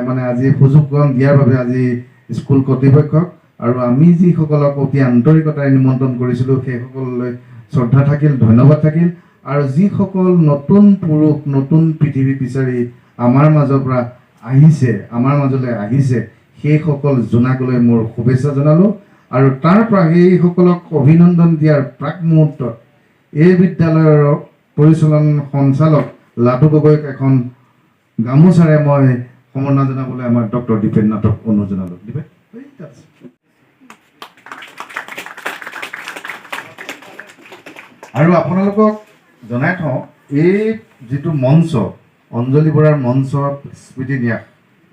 [SPEAKER 10] মানে আজি সুযোগকণ দিয়াৰ বাবে আজি স্কুল কৰ্তৃপক্ষক আৰু আমি যিসকলক অতি আন্তৰিকতাৰে নিমন্ত্ৰণ কৰিছিলোঁ সেইসকললৈ শ্ৰদ্ধা থাকিল, ধন্যবাদ থাকিল। আৰু যিসকল নতুন পুৰুষ, নতুন পৃথিৱী বিচাৰি আমাৰ মাজৰ পৰা আহিছে, আমাৰ মাজলৈ আহিছে, সেইসকল জোনাকলৈ মোৰ শুভেচ্ছা জনালোঁ। আৰু তাৰ পৰা সেইসকলক অভিনন্দন দিয়াৰ প্ৰাক মুহূৰ্তত এই বিদ্যালয়ৰ পৰিচালন সঞ্চালক লাটু গগৈক এখন গামোচাৰে মই সম্বৰ্ধনা জনাবলৈ আমাৰ ডক্টৰ দীপেন নাথক অনুৰোধ জনালোঁ। আৰু আপোনালোকক জনাই থওঁ, এই যিটো মঞ্চ, অঞ্জলি বৰাৰ মঞ্চ স্মৃতি ন্যাস,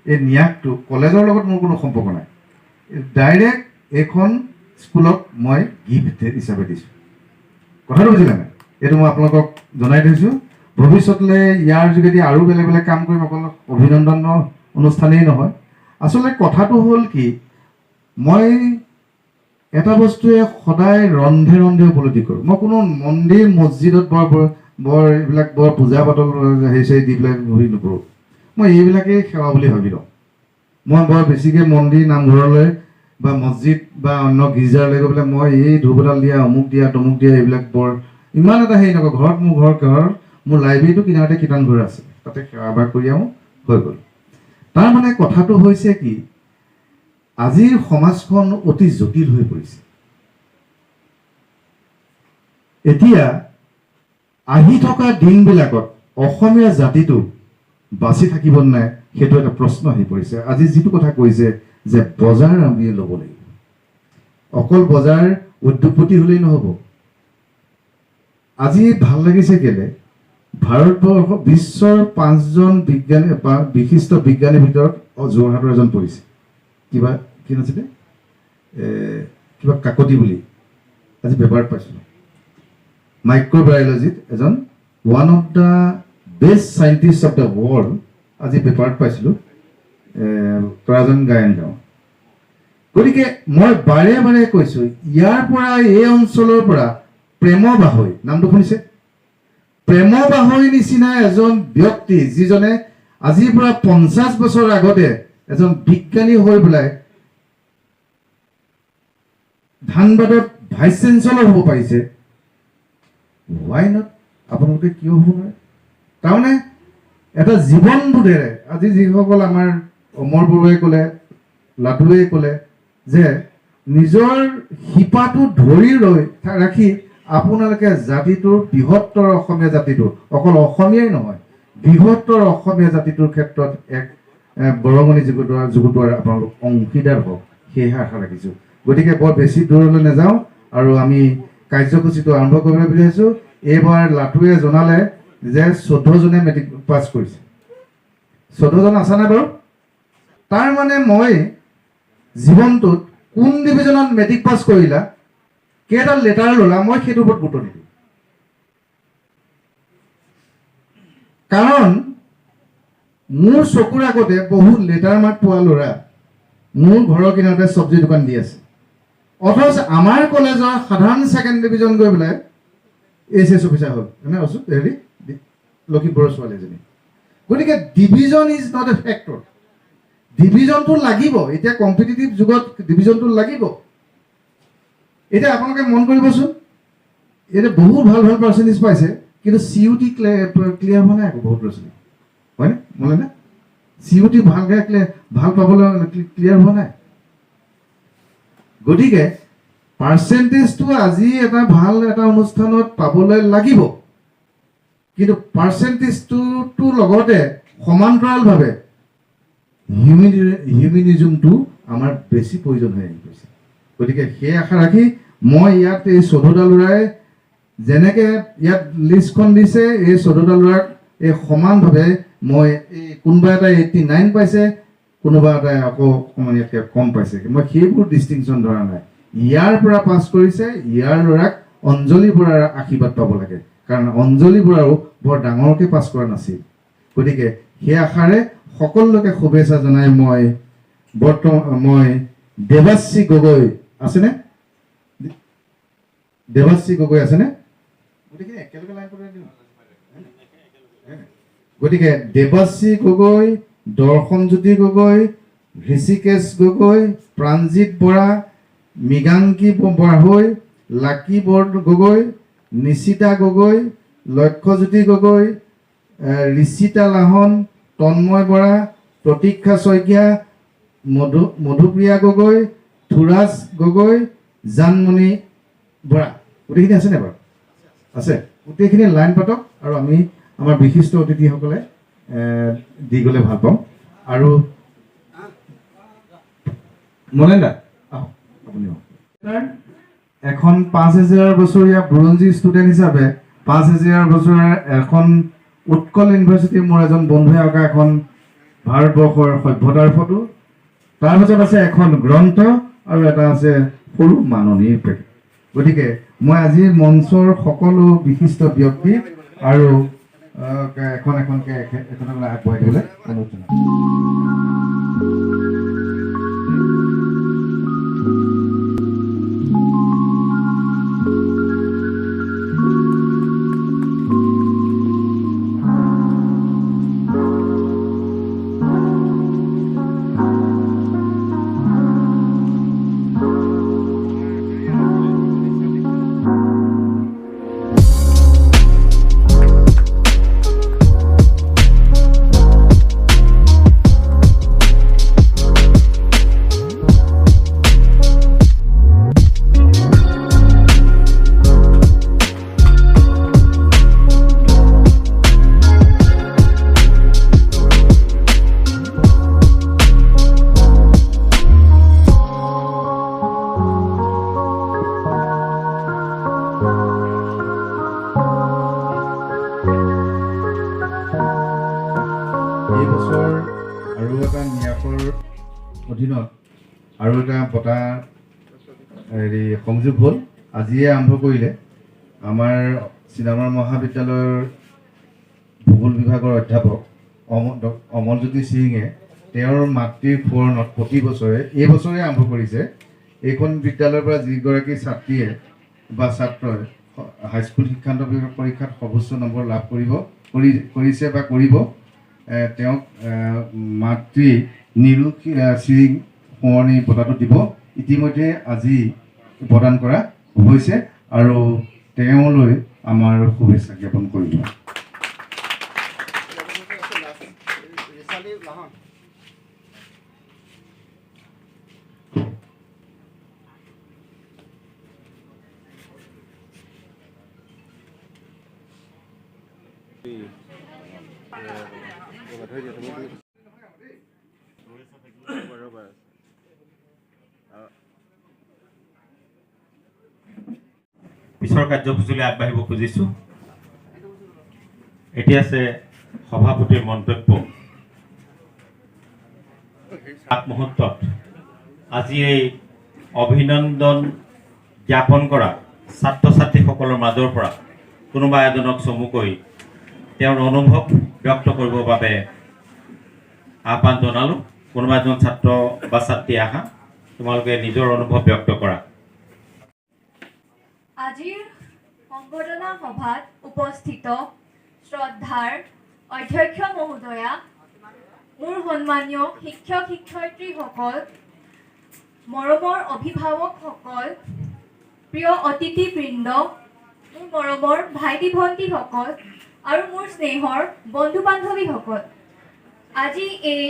[SPEAKER 10] এই ন্যাসটো কলেজৰ লগত মোৰ কোনো সম্পৰ্ক নাই। ডাইৰেক্ট এইখন স্কুলক মই গিফ্ট হিচাপে দিছোঁ। কথাটো বুজিলে নাই? এইটো মই আপোনালোকক জনাই দিছোঁ। ভৱিষ্যতলৈ ইয়াৰ যোগেদি আৰু বেলেগ বেলেগ কাম কৰিম, অকল অভিনন্দনৰ অনুষ্ঠানেই নহয়। আচলতে কথাটো হ'ল কি, মই এটা বস্তুৱে সদায় ৰন্ধে ৰন্ধে উপলব্ধি কৰোঁ। মই কোনো মন্দিৰ মছজিদত বৰ এইবিলাক বৰ পূজা পাতল হেৰি দি পেলাই ঘূৰি নকৰোঁ। মই এইবিলাকেই সেৱা বুলি ভাবি লওঁ। মই বৰ বেছিকৈ মন্দিৰ, নামঘৰলৈ বা মছজিদ বা অন্য গীৰ্জালৈ গৈ পেলাই মই এই ধূপডাল দিয়া, অমুক দিয়া, তমুক দিয়া, এইবিলাক বৰ ইমান এটা হেৰি নকৰোঁ। ঘৰত মোৰ লাইব্ৰেৰীটো কিনাৰতে কীৰ্তনঘৰ আছে, তাতে সেৱা এবাৰ কৰি আহোঁ, হৈ গ'ল। তাৰমানে কথাটো হৈছে কি, আজিৰ সমাজখন অতি জটিল হৈ পৰিছে। এতিয়া আহি থকা দিনবিলাকত অসমীয়া জাতিটো বাচি থাকিব নাই, সেইটো এটা প্ৰশ্ন আহি পৰিছে। আজি যিটো কথা কৈছে যে বজাৰ আমি ল'ব লাগিব, অকল বজাৰ উদ্যোগপতি হ'লেই নহ'ব। আজি ভাল লাগিছে কেলে, ভাৰতবৰ্ষ বিশ্বৰ 5জন বিজ্ঞানী বা বিশিষ্ট বিজ্ঞানীৰ ভিতৰত যোৰহাটৰ এজন পৰিছে, কিবা কি নাছিলে কিবা কাকতি বুলি, আজি পেপাৰত পাইছিলোঁ। মাইক্ৰ'বায়'লজিত এজন one of the best scientist of the world, আজি পেপাৰত পাইছিলোঁ, তৰাজন গায়ন গাঁও। গতিকে মই বাৰে বাৰে কৈছোঁ, ইয়াৰ পৰা এই অঞ্চলৰ পৰা প্ৰেম বাহৈ, নামটো শুনিছে? প্ৰেম বাহৈ নিচিনা এজন ব্যক্তি, যিজনে আজিৰ পৰা 50 বছৰ আগতে এজন বিজ্ঞানী হৈ পেলাই ধানবাদত ভাইচ চেঞ্চেলৰ হ'ব পাৰিছে, হোৱাই নট? আপোনালোকে কিয় হ'ব নোৱাৰে? তাৰমানে এটা জীৱনবোধেৰে, আজি যিসকল আমাৰ অমৰ বৰুৱাই ক'লে, লাটুৱে ক'লে যে নিজৰ শিপাটো ধৰি ৰাখি আপোনালোকে জাতিটোৰ, বৃহত্তৰ অসমীয়া জাতিটোৰ, অকল অসমীয়াই নহয়, বৃহত্তৰ অসমীয়া জাতিটোৰ ক্ষেত্ৰত এক বৰঙণি যুগুতোৱাৰ আপোনালোক অংশীদাৰ হওক, সেয়েহে আশা ৰাখিছোঁ। গতিকে বৰ বেছি দূৰলৈ নাযাওঁ আৰু আমি কাৰ্যসূচীটো আৰম্ভ কৰিবলৈ বিচাৰিছোঁ। এইবাৰ লাটুৱে জনালে যে 14জনে মেট্ৰিক পাছ কৰিছে। 14জন আছেনে বাৰু? তাৰ মানে মই জীৱনটোত কোন ডিভিজনত মেট্ৰিক পাছ কৰিলা, কেইটা লেটাৰ ল'লা, মই সেইটোৰ ওপৰত গুৰুত্ব নিদিওঁ। কাৰণ মোৰ চকুৰ আগতে বহুত লেটাৰ মাৰ্ক পোৱা ল'ৰা মোৰ ঘৰৰ কিনাৰতে চব্জি দোকান দি আছে, অথচ আমাৰ কলেজৰ সাধাৰণ 2nd ডিভিজন গৈ পেলাই HS অফিচাৰ হ'ল, হেৰি লখিমপুৰৰ ছোৱালী এজনী। গতিকে division is not a factor. ডিভিজনটো লাগিব, এতিয়া কম্পিটিটিভ যুগত ডিভিজনটো লাগিব। এতিয়া আপোনালোকে মন কৰিবচোন, এতিয়া বহুত ভাল ভাল পাৰ্চেণ্টেজ পাইছে, কিন্তু CUT ক্লিয়াৰ হোৱা নাই আকৌ বহুত ল'ৰা ছোৱালী, হয়নে? মনে নে? CUT ভালকৈ ভাল পাবলৈ ক্লিয়াৰ হোৱা নাই। গতিকে পাৰ্চেণ্টেজটো আজি এটা ভাল এটা অনুষ্ঠানত পাবলৈ লাগিব, কিন্তু পাৰ্চেণ্টেজটোৰ লগতে সমান্তৰালভাৱে হিউমেনিজমটো আমাৰ বেছি প্ৰয়োজন হৈ আহি গৈছে। গতিকে সেই আশা ৰাখি মই ইয়াত এই 14টা ল'ৰাই যেনেকৈ ইয়াত লিষ্টখন দিছে, এই 14টা ল'ৰাক এই সমানভাৱে মই এই কোনোবা এটাই 89 পাইছে, কোনোবা এটাই আকৌ অকণমান ইয়াতকৈ কম পাইছে, মই সেইবোৰ ডিষ্টিংশ্যন ধৰা নাই। ইয়াৰ পৰা পাছ কৰিছে, ইয়াৰ ল'ৰাক অঞ্জলি বৰাৰ আশীৰ্বাদ পাব লাগে, কাৰণ অঞ্জলি বৰাও বৰ ডাঙৰকৈ পাছ কৰা নাছিল। গতিকে সেই আশাৰে সকলোকে শুভেচ্ছা জনাই মই দেৱাশ্ৰী গগৈ আছেনে? দেৱাশ্ৰী গগৈ আছেনে? গতিকে একেলগে লাইন কৰি দিওঁ। গতিকে দেৱাশ্ৰী গগৈ, দৰ্শনজ্যোতি গগৈ, ঋষিকেশ গগৈ, প্ৰাণজিৎ বৰা, মৃগাংকী বাঢ়ৈ, লাকী গগৈ, নিশিতা গগৈ, লক্ষ্যজ্যোতি গগৈ, ঋষিতা লাহন, তন্ময় বৰা, প্ৰতীক্ষা শইকীয়া, মধুপ্ৰিয়া গগৈ, ধুৰাজ গগৈ, জানমণি বৰা। গোটেইখিনি আছেনে বাৰু? আছে। গোটেইখিনি লাইন পাতক আৰু আমি আমাৰ বিশিষ্ট অতিথিসকলে দি গ'লে ভাল পাম। আৰু মনেন্দা আহক, আপুনি এখন 5000 বছৰীয়া বুৰঞ্জী ষ্টুডেণ্ট হিচাপে 5000 বছৰীয়া এখন উৎকল ইউনিভাৰ্চিটিৰ মোৰ এজন বন্ধুৱে অঁকা এখন ভাৰতবৰ্ষৰ সভ্যতাৰ ফটো, তাৰপিছত আছে এখন গ্ৰন্থ আৰু এটা আছে সৰু মাননীৰ পেকেট। গতিকে মই আজি মঞ্চৰ সকলো বিশিষ্ট ব্যক্তি আৰু এখনকৈ আগবঢ়াই দিবলৈ অনুৰোধ জনাইছোঁ। অধীনত আৰু এটা বঁটা সংযোগ হ'ল। আজিয়ে আৰম্ভ কৰিলে আমাৰ চিনামাৰা মহাবিদ্যালয়ৰ ভূগোল বিভাগৰ অধ্যাপক অমলজ্যোতি সিঙে তেওঁৰ মাতৃৰ সোঁৱৰণত প্ৰতি বছৰে এই বছৰে আৰম্ভ কৰিছে। এইখন বিদ্যালয়ৰ পৰা যিগৰাকী ছাত্ৰীয়ে বা ছাত্ৰই হাইস্কুল শিক্ষান্ত পৰীক্ষাত সৰ্বোচ্চ নম্বৰ লাভ কৰিছে বা কৰিব, তেওঁক মাতৃ নিৰু সিং সোঁৱৰণি বঁটাটো দিব। ইতিমধ্যে আজি প্ৰদান কৰা হৈছে আৰু তেওঁলৈ আমাৰ শুভেচ্ছা জ্ঞাপন কৰিলোঁ।
[SPEAKER 3] পিছৰ কাৰ্যসূচীলৈ আগবাঢ়িব খুজিছোঁ। এতিয়া আছে সভাপতিৰ মন্তব্য। মুহূৰ্তত আজি এই অভিনন্দন জ্ঞাপন কৰা ছাত্ৰ ছাত্ৰীসকলৰ মাজৰ পৰা কোনোবা এজনক চমুকৈ তেওঁৰ অনুভৱ ব্যক্ত কৰিবৰ বাবে আহ্বান জনালোঁ। কোনোবা এজন ছাত্ৰ বা ছাত্ৰী আহা, তোমালোকে নিজৰ অনুভৱ ব্যক্ত কৰা।
[SPEAKER 11] আজিৰ সম্বৰ্ধনা সভাত উপস্থিত শ্ৰদ্ধাৰ অধ্যক্ষ মহোদয়া, মোৰ সন্মানীয় শিক্ষক শিক্ষয়িত্ৰীসকল, মৰমৰ অভিভাৱকসকল, প্ৰিয় অতিথিবৃন্দ, মোৰ মৰমৰ ভাইটি ভণ্টিসকল আৰু মোৰ স্নেহৰ বন্ধু বান্ধৱীসকল, আজি এই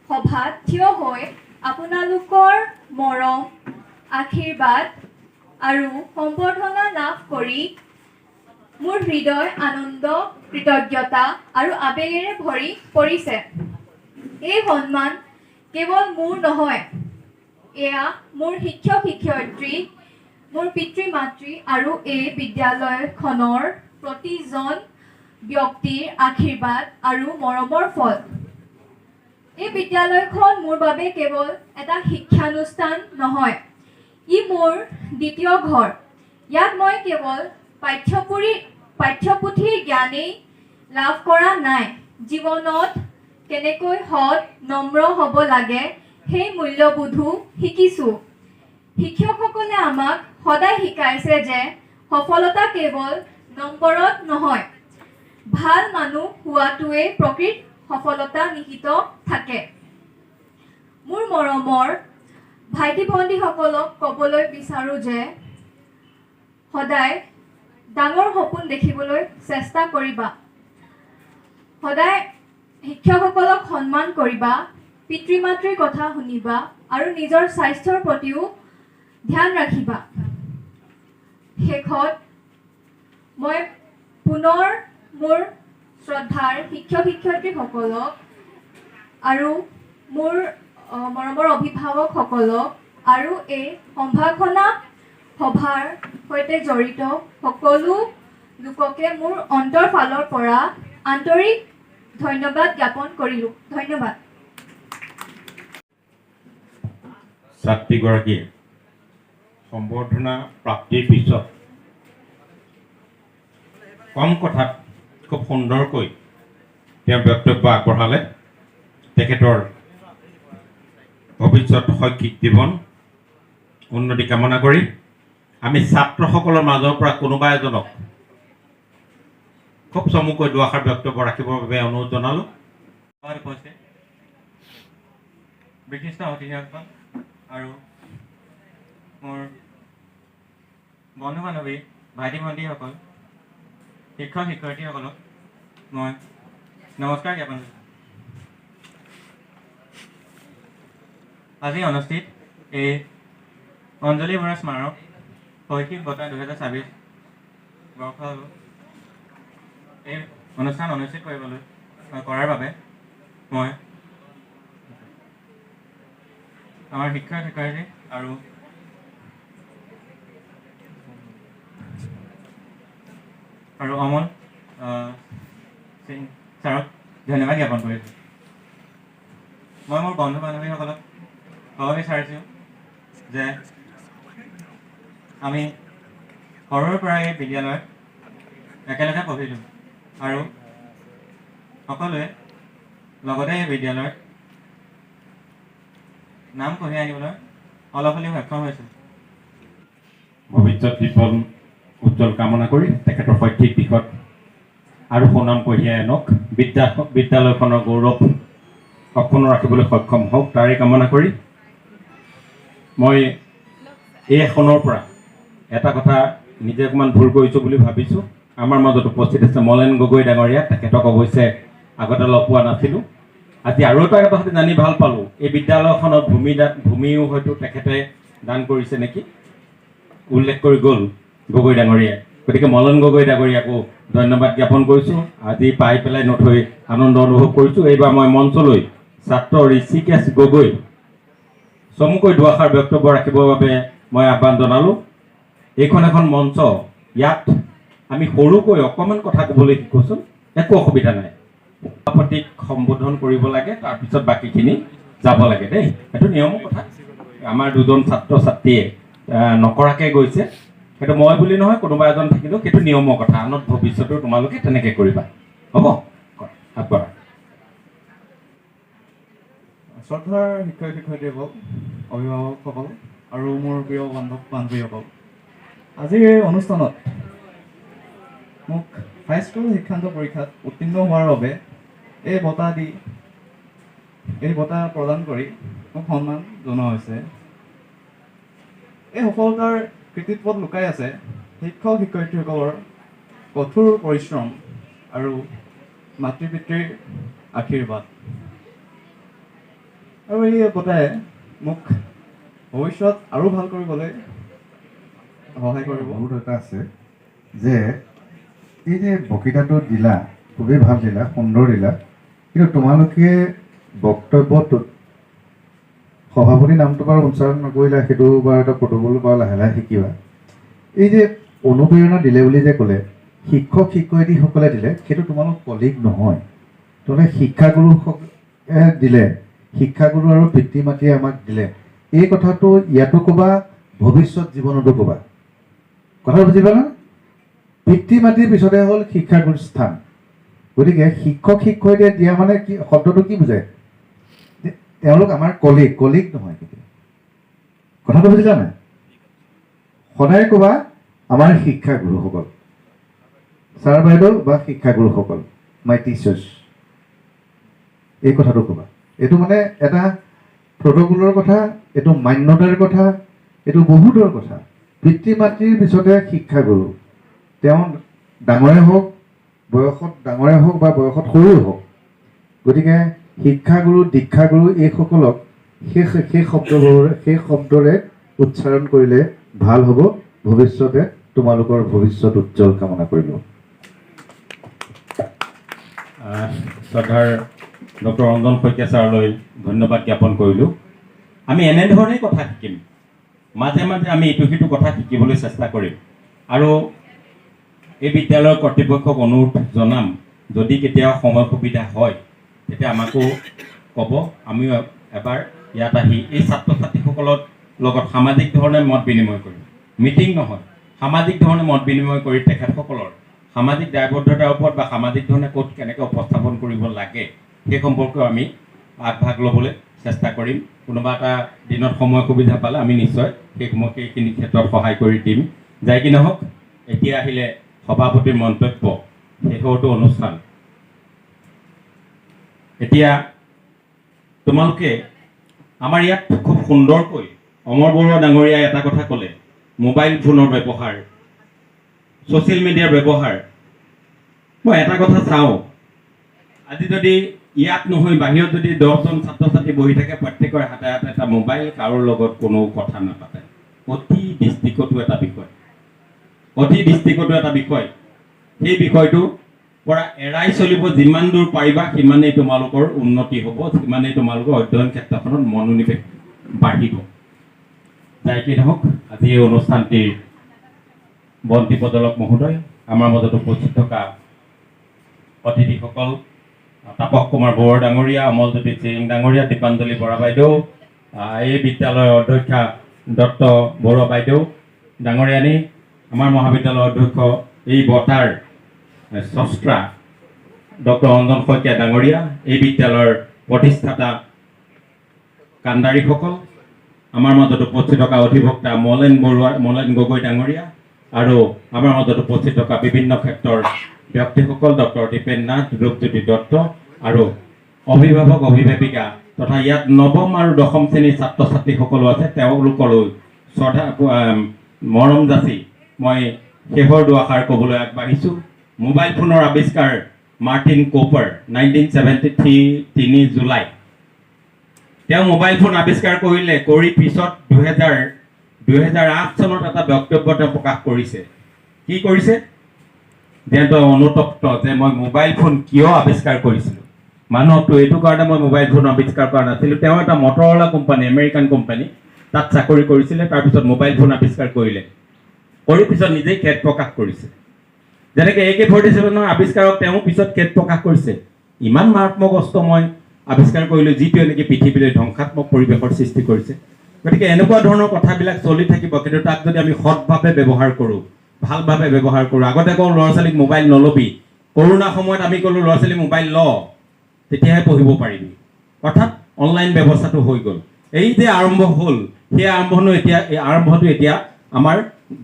[SPEAKER 11] সভাত থিয় হৈ আপোনালোকৰ মৰম, আশীৰ্বাদ আৰু সম্বৰ্ধনা লাভ কৰি মোৰ হৃদয় আনন্দ, কৃতজ্ঞতা আৰু আৱেগেৰে ভৰি পৰিছে। এই সন্মান কেৱল মোৰ নহয়, এয়া মোৰ শিক্ষক শিক্ষয়িত্ৰী, মোৰ পিতৃ মাতৃ আৰু এই বিদ্যালয়খনৰ প্ৰতিজন ব্যক্তিৰ আশীৰ্বাদ আৰু মৰমৰ ফল। এই বিদ্যালয়খন মোৰ বাবে কেৱল এটা শিক্ষানুষ্ঠান নহয়, ই মোৰ দ্বিতীয় ঘৰ। ইয়াত মই কেৱল পাঠ্যপুথিৰ জ্ঞানেই লাভ কৰা নাই, জীৱনত কেনেকৈ সৎ নম্ৰ হ'ব লাগে সেই মূল্যবোধো শিকিছোঁ। শিক্ষকসকলে আমাক সদায় শিকাইছে যে সফলতা কেৱল নম্বৰত নহয়, ভাল মানুহ হোৱাটোৱে প্ৰকৃত সফলতা নিহিত থাকে। মোৰ মৰমৰ ভাইটি ভণ্টিসকলক ক'বলৈ বিচাৰোঁ যে সদায় ডাঙৰ সপোন দেখিবলৈ চেষ্টা কৰিবা, সদায় শিক্ষকসকলক সন্মান কৰিবা, পিতৃ মাতৃৰ কথা শুনিবা আৰু নিজৰ স্বাস্থ্যৰ প্ৰতিও ধ্যান ৰাখিবা। শেষত মই পুনৰ মোৰ শ্ৰদ্ধাৰ শিক্ষক শিক্ষয়িত্ৰীসকলক আৰু মোৰ মৰমৰ অভিভাৱকসকলক আৰু এই সম্ভাষণা সভাৰ সৈতে জড়িত সকলো লোককে মোৰ অন্তৰ ফালৰ পৰা আন্তৰিক ধন্যবাদ জ্ঞাপন কৰিলোঁ। ধন্যবাদ।
[SPEAKER 3] ছাত্ৰীগৰাকীয়ে সম্বৰ্ধনা প্ৰাপ্তিৰ পিছত কম কথাত খুব সুন্দৰকৈ তেওঁ বক্তব্য আগবঢ়ালে। তেখেতৰ ভৱিষ্যত শৈক্ষিক জীৱন উন্নতি কামনা কৰি আমি ছাত্ৰসকলৰ মাজৰ পৰা কোনোবা এজনক খুব চমুকৈ দুআষাৰ বক্তব্য ৰাখিবৰ বাবে অনুৰোধ জনালোঁ।
[SPEAKER 12] বিশিষ্ট অতিথিসকল আৰু মোৰ বন্ধু বান্ধৱী, ভাইটি ভণ্টিসকল, শিক্ষক শিক্ষয়িত্ৰীসকলক মই নমস্কাৰ জ্ঞাপন কৰিছোঁ। আজি অনুষ্ঠিত এই অঞ্জলি বৰা স্মাৰক শৈক্ষিক বঁটা 2024 বৰ্ষ এই অনুষ্ঠান অনুষ্ঠিত কৰাৰ বাবে মই আমাৰ শিক্ষক শিক্ষয়িত্ৰী আৰু অমল সিং ছাৰক ধন্যবাদ জ্ঞাপন কৰিছোঁ। মই মোৰ বন্ধু বান্ধৱীসকলক ক'ব বিচাৰিছোঁ যে আমি সৰুৰ পৰাই বিদ্যালয়ত একেলগে পঢ়িলোঁ আৰু সকলোৱে লগতে এই বিদ্যালয়ত নাম কঢ়িয়াই আনিবলৈ অলপ হ'লেও সক্ষম হৈছোঁ।
[SPEAKER 3] ভৱিষ্যত জীৱন উজ্জ্বল কামনা কৰি তেখেতৰ শৈক্ষিক দিশত আৰু সুনাম কঢ়িয়াই আনক, বিদ্যালয়খনৰ গৌৰৱ অক্ষুণ্ণ ৰাখিবলৈ সক্ষম হওক তাৰে কামনা কৰি মই এই আসনৰ পৰা এটা কথা নিজে অকণমান ভুল কৰিছোঁ বুলি ভাবিছোঁ। আমাৰ মাজত উপস্থিত আছে মলেন গগৈ ডাঙৰীয়া, তেখেতক অৱশ্যে আগতে লগ পোৱা নাছিলোঁ। আজি আৰু এটা কথা জানি ভাল পালোঁ, এই বিদ্যালয়খনৰ ভূমিও হয়তো তেখেতে দান কৰিছে নেকি, উল্লেখ কৰি গ'ল গগৈ ডাঙৰীয়াই। গতিকে মলন গগৈ ডাঙৰীয়াকো ধন্যবাদ জ্ঞাপন কৰিছোঁ। আজি পাই পেলাই নথৈ আনন্দ অনুভৱ কৰিছোঁ। এইবাৰ মই মঞ্চলৈ ছাত্ৰ ঋষিকেশ গগৈ চমুকৈ দুআষাৰ বক্তব্য ৰাখিবৰ বাবে মই আহ্বান জনালোঁ। এইখন এখন মঞ্চ, ইয়াত আমি সৰুকৈ অকণমান কথা ক'বলৈ শিকোচোন, একো অসুবিধা নাই। সভাপতিক সম্বোধন কৰিব লাগে, তাৰপিছত বাকীখিনি যাব লাগে দেই, সেইটো নিয়মৰ কথা। আমাৰ দুজন ছাত্ৰ ছাত্ৰীয়ে নকৰাকৈ গৈছে, সেইটো মই বুলি নহয়, কোনোবা এজন থাকিলেও সেইটো নিয়মৰ কথা। আনত ভৱিষ্যতেও তোমালোকে তেনেকৈ কৰিবা, হ'ব? আগবঢ়া।
[SPEAKER 13] শ্ৰদ্ধাৰ শিক্ষক শিক্ষয়িত্ৰীসকল, অভিভাৱকসকল আৰু মোৰ প্ৰিয় বান্ধৱ বান্ধৱীসকল, আজিৰ এই অনুষ্ঠানত মোক হাইস্কুল শিক্ষান্ত পৰীক্ষাত উত্তীৰ্ণ হোৱাৰ বাবে এই বঁটা প্ৰদান কৰি মোক সন্মান জনোৱা হৈছে। এই সফলতাৰ কৃতিত্বত লুকাই আছে শিক্ষক শিক্ষয়িত্ৰীসকলৰ কঠোৰ পৰিশ্ৰম আৰু মাতৃ পিতৃৰ আশীৰ্বাদ। আৰু এই বঁটাই মোক ভৱিষ্যত আৰু ভাল কৰিবলৈ সহায় কৰিব।
[SPEAKER 10] বহুত এটা আছে যে এই যে বক্তৃতাটো দিলা, খুবেই ভাল দিলা, সুন্দৰ দিলা, কিন্তু তোমালোকে বক্তব্যটোত সভাপতি নামটো বাৰু উচ্চাৰণ নকৰিলা, সেইটো বাৰু এটা প্ৰট'কল বাৰু লাহে লাহে শিকিবা। এই যে অনুপ্ৰেৰণা দিলে বুলি যে ক'লে, শিক্ষক শিক্ষয়িত্ৰীসকলে দিলে, সেইটো তোমালোক কলিগ নহয়, তোমালোকে শিক্ষাগুৰুসকলে দিলে, শিক্ষাগুৰু আৰু পিতৃ মাতৃয়ে আমাক দিলে। এই কথাটো ইয়াতো ক'বা, ভৱিষ্যত জীৱনতো ক'বা। কথা বুজি পালা? পিতৃ মাতৃৰ পিছতে হ'ল শিক্ষাগুৰুৰ স্থান। গতিকে শিক্ষক শিক্ষয়িত্ৰীয়ে দিয়া মানে কি, শব্দটো কি বুজায়? তেওঁলোক আমাৰ কলিগ নহয়। কেতিয়া কথাটো বুজিলা নাই? সদায় ক'বা আমাৰ শিক্ষাগুৰুসকল, ছাৰ বাইদেউ বা শিক্ষাগুৰুসকল, মাই টিচাৰ্ছ, এই কথাটো ক'বা। এইটো মানে এটা প্ৰট'কলৰ কথা, এইটো মান্যতাৰ কথা, এইটো বহুতৰ কথা। পিতৃ মাতৃৰ পিছতে শিক্ষাগুৰু, তেওঁ ডাঙৰে হওক, বয়সত ডাঙৰে হওক বা বয়সত সৰুৱে হওক। গতিকে শিক্ষাগুৰু দীক্ষাগুৰু এইসকলক সেই শব্দৰে উচ্চাৰণ কৰিলে ভাল হ'ব। ভৱিষ্যতে তোমালোকৰ ভৱিষ্যত উজ্জ্বল কামনা কৰিলোঁ।
[SPEAKER 3] শ্ৰদ্ধাৰ ডক্টৰ ৰঞ্জন শইকীয়া ছাৰলৈ ধন্যবাদ জ্ঞাপন কৰিলোঁ। আমি এনেধৰণেই কথা শিকিম, মাজে মাজে আমি ইটো সিটো কথা শিকিবলৈ চেষ্টা কৰিম। আৰু এই বিদ্যালয়ৰ কৰ্তৃপক্ষক অনুৰোধ জনাম, যদি কেতিয়াও সময় সুবিধা হয় তেতিয়া আমাকো ক'ব, আমিও এবাৰ ইয়াত আহি এই ছাত্ৰ ছাত্ৰীসকলৰ লগত সামাজিক ধৰণে মত বিনিময় কৰিম। মিটিং নহয়, সামাজিক ধৰণে মত বিনিময় কৰি তেখেতসকলৰ সামাজিক দায়বদ্ধতাৰ ওপৰত বা সামাজিক ধৰণে ক'ত কেনেকৈ উপস্থাপন কৰিব লাগে সেই সম্পৰ্কেও আমি আগভাগ ল'বলৈ চেষ্টা কৰিম। কোনোবা এটা দিনত সময় সুবিধা পালে আমি নিশ্চয় সেইখিনি ক্ষেত্ৰত সহায় কৰি দিম। যাই কি নহওক, এতিয়া আহিলে সভাপতিৰ মন্তব্য, শেষৰটো অনুষ্ঠান। এতিয়া তোমালোকে আমাৰ ইয়াত খুব সুন্দৰকৈ অমৰ বৰুৱা ডাঙৰীয়াই এটা কথা ক'লে, মোবাইল ফোনৰ ব্যৱহাৰ, ছ'চিয়েল মিডিয়াৰ ব্যৱহাৰ। মই এটা কথা চাওঁ, আজি যদি ইয়াত নহয় বাহিৰত যদি 10জন ছাত্ৰ ছাত্ৰী বহি থাকে, প্ৰত্যেকৰে হাতে হাতে এটা মোবাইল, কাৰোৰ লগত কোনো কথা নাপাতে। অতি দৃষ্টিকটু এটা বিষয়। সেই বিষয়টো পৰা এৰাই চলিব যিমান দূৰ পাৰিবা, সিমানেই তোমালোকৰ উন্নতি হ'ব, সিমানেই তোমালোকৰ অধ্যয়ন ক্ষেত্ৰখনত মনোনিৱেশ বাঢ়িব। যাই কি নহওক, আজি এই অনুষ্ঠানটিৰ বন্তি প্ৰজ্বলক মহোদয়, আমাৰ মাজত উপস্থিত থকা অতিথিসকল, তাপস কুমাৰ বৰুৱা ডাঙৰীয়া, অমলজ্যোতি চিৰিং ডাঙৰীয়া, দীপাঞ্জলি বৰা বাইদেউ, এই বিদ্যালয়ৰ অধ্যক্ষা দত্ত বৰুৱা বাইদেউ ডাঙৰীয়ানী, আমাৰ মহাবিদ্যালয়ৰ অধ্যক্ষ এই বঁটাৰ স্ৰষ্টা ডক্টৰ অঞ্জন শইকীয়া ডাঙৰীয়া, এই বিদ্যালয়ৰ প্ৰতিষ্ঠাতা কাণ্ডাৰীসকল, আমাৰ মাজত উপস্থিত থকা অধিবক্তা মলেন গগৈ ডাঙৰীয়া আৰু আমাৰ মাজত উপস্থিত থকা বিভিন্ন ক্ষেত্ৰৰ ব্যক্তিসকল, ডক্টৰ দীপেন নাথ, ৰূপজ্যোতি দত্ত আৰু অভিভাৱক অভিভাৱিকা তথা ইয়াত নৱম আৰু দশম শ্ৰেণীৰ ছাত্ৰ ছাত্ৰীসকলো আছে, তেওঁলোকলৈ শ্ৰদ্ধা মৰম যাচি মই শেষৰ দুআষাৰ ক'বলৈ আগবাঢ়িছোঁ। মোবাইল ফোনৰ আৱিষ্কাৰ মাৰ্টিন কোপাৰ 1973 3 জুলাই। তেওঁ মোবাইল ফোন আৱিষ্কাৰ কৰি পিছত 2008 চনত এটা বক্তব্য তেওঁ প্ৰকাশ কৰিছে। কি কৰিছে? যে তেওঁ অনুতপ্ত যে মই মোবাইল ফোন কিয় আৱিষ্কাৰ কৰিছিলোঁ। মানুহকতো এইটো কাৰণে মই মোবাইল ফোন আৱিষ্কাৰ কৰা নাছিলোঁ। তেওঁ এটা মটৰৱালা কোম্পানী, আমেৰিকান কোম্পানী, তাত চাকৰি কৰিছিলে, তাৰপিছত মোবাইল ফোন আৱিষ্কাৰ কৰিলে, কৰি পিছত নিজেই খেদ প্ৰকাশ কৰিছে। যেনেকৈ AK-47 আৱিষ্কাৰক তেওঁ পিছত খেদ প্ৰকাশ কৰিছে, ইমান মাৰাত্মক অস্ত্ৰ মই আৱিষ্কাৰ কৰিলোঁ যিটোৱে নেকি পৃথিৱীলৈ ধ্বংসাত্মক পৰিৱেশৰ সৃষ্টি কৰিছে। গতিকে এনেকুৱা ধৰণৰ কথাবিলাক চলি থাকিব, কিন্তু তাক যদি আমি সৎভাৱে ব্যৱহাৰ কৰোঁ, ভালভাৱে ব্যৱহাৰ কৰোঁ। আগতে কওঁ ল'ৰা ছোৱালীক মোবাইল নল'বি, কৰোণা সময়ত আমি ক'লোঁ ল'ৰা ছোৱালী মোবাইল ল, তেতিয়াহে পঢ়িব পাৰিবি। অৰ্থাৎ অনলাইন ব্যৱস্থাটো হৈ গ'ল। এই যে আৰম্ভ হ'ল, সেই আৰম্ভটো এতিয়া আমাৰ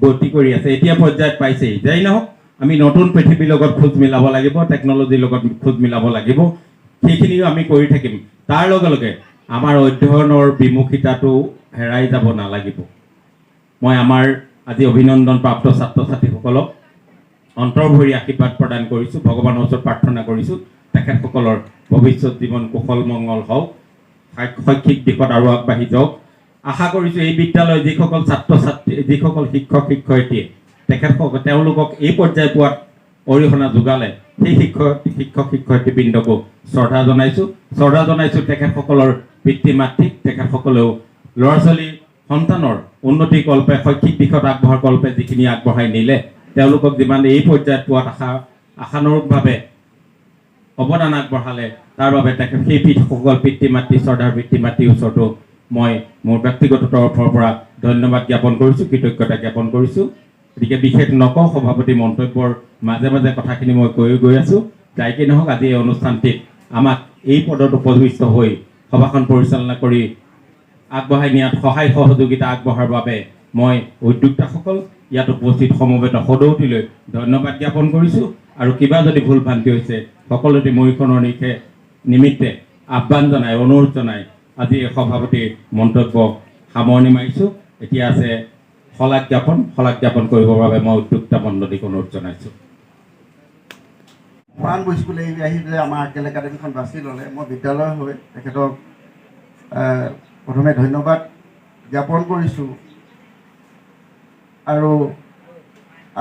[SPEAKER 3] গতি কৰি আছে, এতিয়া পৰ্যায়ত পাইছেই। যাই নহওক আমি নতুন পৃথিৱীৰ লগত খোজ মিলাব লাগিব, টেকন'লজিৰ লগত খোজ মিলাব লাগিব, সেইখিনিও আমি কৰি থাকিম। তাৰ লগে লগে আমাৰ অধ্যয়নৰ বিমুখিতাটো হেৰাই যাব নালাগিব। মই আমাৰ আজি অভিনন্দন প্ৰাপ্ত ছাত্ৰ ছাত্ৰীসকলক অন্তৰ ভৰি আশীৰ্বাদ প্ৰদান কৰিছোঁ, ভগৱানৰ ওচৰত প্ৰাৰ্থনা কৰিছোঁ তেখেতসকলৰ ভৱিষ্যত জীৱন কুশল মংগল হওক, শৈক্ষিক দিশত আৰু আগবাঢ়ি যাওক। আশা কৰিছোঁ এই বিদ্যালয়ৰ যিসকল ছাত্ৰ ছাত্ৰী, যিসকল শিক্ষক শিক্ষয়িত্ৰীয়ে তেওঁলোকক এই পৰ্যায় পোৱাত অৰিহণা যোগালে, সেই শিক্ষক শিক্ষয়িত্ৰীবৃন্দকো শ্ৰদ্ধা জনাইছোঁ তেখেতসকলৰ পিতৃ মাতৃক। তেখেতসকলেও ল'ৰা ছোৱালী সন্তানৰ উন্নতি কল্পে, শৈক্ষিক দিশত আগবঢ়াৰ কল্পে যিখিনি আগবঢ়াই নিলে, তেওঁলোকক যিমান এই পৰ্যায়ত পোৱাত আশানুৰূপভাৱে অৱদান আগবঢ়ালে, তাৰ বাবে সেই পিতৃ মাতৃ শ্ৰদ্ধাৰ পিতৃ মাতৃৰ ওচৰতো মই মোৰ ব্যক্তিগত তৰফৰ পৰা ধন্যবাদ জ্ঞাপন কৰিছোঁ, কৃতজ্ঞতা জ্ঞাপন কৰিছোঁ। গতিকে বিশেষ নকওঁ, সভাপতি মন্তব্যৰ মাজে মাজে কথাখিনি মই গৈ আছোঁ। যাই কি নহওক, আজি এই অনুষ্ঠানটিত আমাক এই পদত উপবিষ্ট হৈ সভাখন পৰিচালনা কৰি আগবঢ়াই নিয়াত সহায় সহযোগিতা আগবঢ়াৰ বাবে মই উদ্যোক্তাসকল, ইয়াত উপস্থিত সমবেত সদৌতিলৈ ধন্যবাদ জ্ঞাপন কৰিছোঁ। আৰু কিবা যদি ভুল ভ্ৰান্তি হৈছে, সকলোতে মৰিখনৰ নিমিত্তে আহ্বান জনাই, অনুৰোধ জনাই আজি এই সভাপতিৰ মন্তব্য সামৰণি মাৰিছোঁ। এতিয়া আছে শলাগ জ্ঞাপন কৰিবৰ বাবে মই উদ্যোক্তা মণ্ডলীক অনুৰোধ জনাইছোঁ।
[SPEAKER 1] প্ৰাণবোৰ স্কুলে আহি যে আমাৰ আকেল একাডেমীখন বাছি ল'লে, মই বিদ্যালয় হৈ তেখেতক প্ৰথমে ধন্যবাদ জ্ঞাপন কৰিছোঁ। আৰু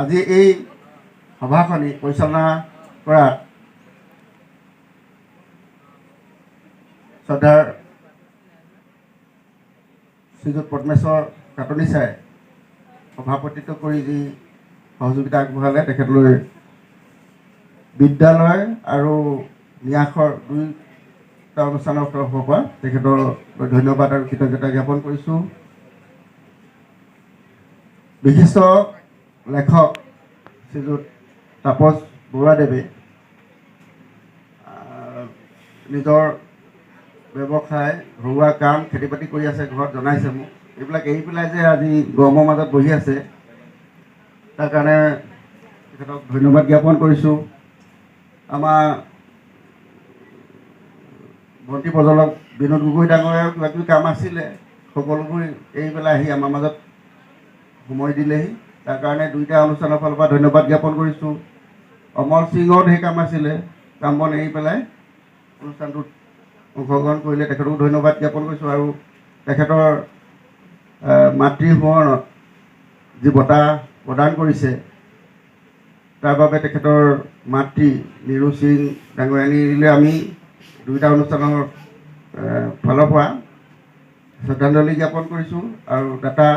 [SPEAKER 1] আজি এই সভাখনি পৰিচালনা কৰা শ্ৰদ্ধাৰ শ্ৰীযুত পদ্মেশ্বৰ কাটনি ছাৰে সভাপতিত্ব কৰি যি সহযোগিতা আগবঢ়ালে, তেখেতলৈ বিদ্যালয় আৰু ন্যাসৰ দুয়োটা অনুষ্ঠানৰ তৰফৰ পৰা তেখেতলৈ ধন্যবাদ আৰু কৃতজ্ঞতা জ্ঞাপন কৰিছোঁ। বিশিষ্ট লেখক শ্ৰীযুত তাপস বৰুৱাদেৱে নিজৰ ব্যৱসায়, ঘৰুৱা কাম, খেতি বাতি কৰি আছে, ঘৰত জনাইছে মোক। এইবিলাক এৰি পেলাই যে আজি গৰমৰ মাজত বহি আছে, তাৰ কাৰণে তেখেতক ধন্যবাদ জ্ঞাপন কৰিছোঁ। আমাৰ ভণ্টি প্ৰজলক বিনোদ গগৈ ডাঙৰীয়াৰ কিবা কিবি কাম আছিলে, সকলোবোৰ এৰি পেলাই আহি আমাৰ মাজত সময় দিলেহি, তাৰ কাৰণে দুইটা অনুষ্ঠানৰ ফালৰ পৰা ধন্যবাদ জ্ঞাপন কৰিছোঁ। অমল সিঙৰ সেই কাম আছিলে, কাম বন এৰি পেলাই অনুষ্ঠানটোত অংশগ্ৰহণ কৰিলে, তেখেতকো ধন্যবাদ জ্ঞাপন কৰিছোঁ। আৰু তেখেতৰ মাতৃ সোঁৱৰণত যি বঁটা প্ৰদান কৰিছে, তাৰ বাবে তেখেতৰ মাতৃ নিৰু সিং ডাঙৰীয়ানীলৈ আমি দুয়োটা অনুষ্ঠানৰ ফালৰ পৰা শ্ৰদ্ধাঞ্জলি জ্ঞাপন কৰিছোঁ। আৰু দাতা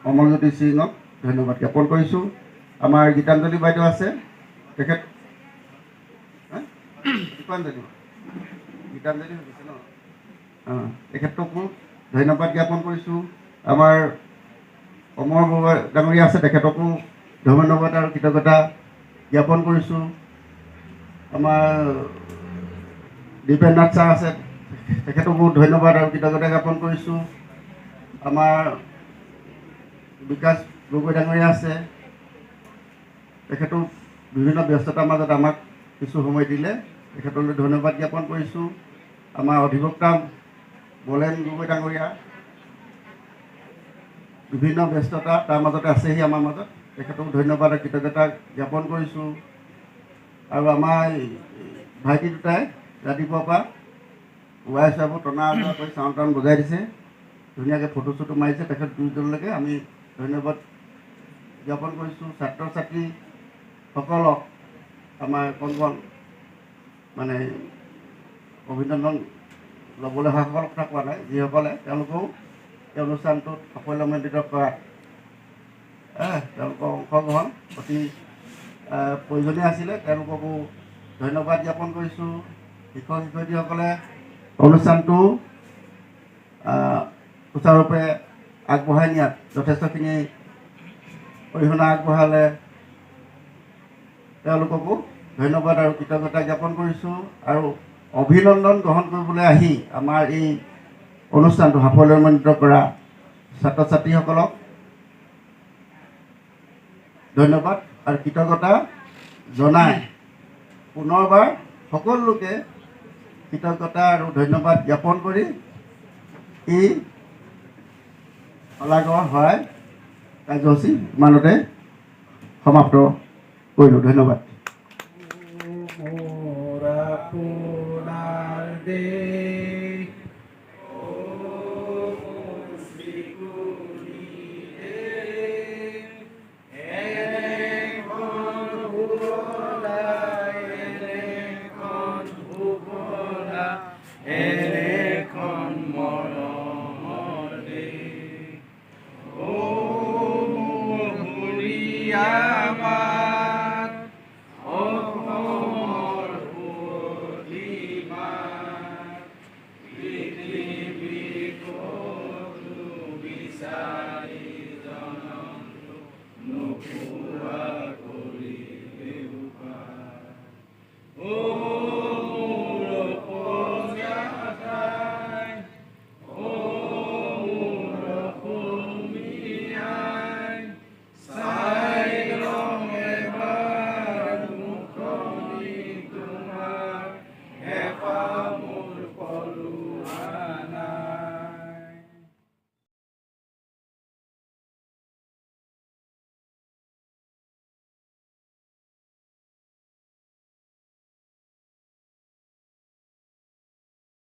[SPEAKER 1] অমলজ্যোতি সিঙক ধন্যবাদ জ্ঞাপন কৰিছোঁ। আমাৰ গীতাঞ্জলি বাইদেউ আছে, তেখেত গীতাঞ্জলি হৈছে ন, তেখেতকো ধন্যবাদ জ্ঞাপন কৰিছোঁ। আমাৰ অমৰ গগৈ ডাঙৰীয়া আছে, তেখেতকো ধন্যবাদ আৰু কৃতজ্ঞতা জ্ঞাপন কৰিছোঁ। আমাৰ দীপেন নাথ ছাৰ আছে, তেখেতকো ধন্যবাদ আৰু কৃতজ্ঞতা জ্ঞাপন কৰিছোঁ। আমাৰ বিকাশ গগৈ ডাঙৰীয়া আছে, তেখেতো বিভিন্ন ব্যস্ততাৰ মাজত আমাক কিছু সময় দিলে, তেখেতলৈ ধন্যবাদ জ্ঞাপন কৰিছোঁ। আমাৰ অধিবক্তা বলেন গগৈ ডাঙৰীয়া বিভিন্ন ব্যস্ততা তাৰ মাজতে আছেহি আমাৰ মাজত, তেখেতক ধন্যবাদ আৰু কৃতজ্ঞতা জ্ঞাপন কৰিছোঁ। আৰু আমাৰ ভাইটি দুটাই ৰাতিপুৱাৰ পৰা ৱাই চাবোৰ টনা আজোৰা কৰি চাউণ্ড টাউন বজাই দিছে, ধুনীয়াকৈ ফটো চটো মাৰিছে, তেখেত দুইজনলৈকে আমি ধন্যবাদ জ্ঞাপন কৰিছোঁ। ছাত্ৰ ছাত্ৰীসকলক আমাৰ কণ মানে অভিনন্দন ল'বলৈ অহাসকলৰ কথা কোৱা নাই, যিসকলে তেওঁলোকেও এই অনুষ্ঠানটোত সাফল্যমণ্ডিত কৰাত তেওঁলোকৰ অংশগ্ৰহণ অতি প্ৰয়োজনীয় আছিলে, তেওঁলোককো ধন্যবাদ জ্ঞাপন কৰিছোঁ। শিক্ষক শিক্ষয়িত্ৰীসকলে অনুষ্ঠানটো সুচাৰুৰূপে আগবঢ়াই নিয়াত যথেষ্টখিনি অৰিহণা আগবঢ়ালে, তেওঁলোককো ধন্যবাদ আৰু কৃতজ্ঞতা জ্ঞাপন কৰিছোঁ। আৰু অভিনন্দন গ্ৰহণ কৰিবলৈ আহি আমাৰ এই অনুষ্ঠানটো সাফল্যমণ্ডিত কৰা ছাত্ৰ ছাত্ৰীসকলক ধন্যবাদ আৰু কৃতজ্ঞতা জনাই পুনৰবাৰ সকলো লোকে কৃতজ্ঞতা আৰু ধন্যবাদ জ্ঞাপন কৰি এই শলাগৰ শৰাই কাৰ্যসূচী ইমানতে সমাপ্ত কৰিলোঁ। ধন্যবাদ।
[SPEAKER 14] No.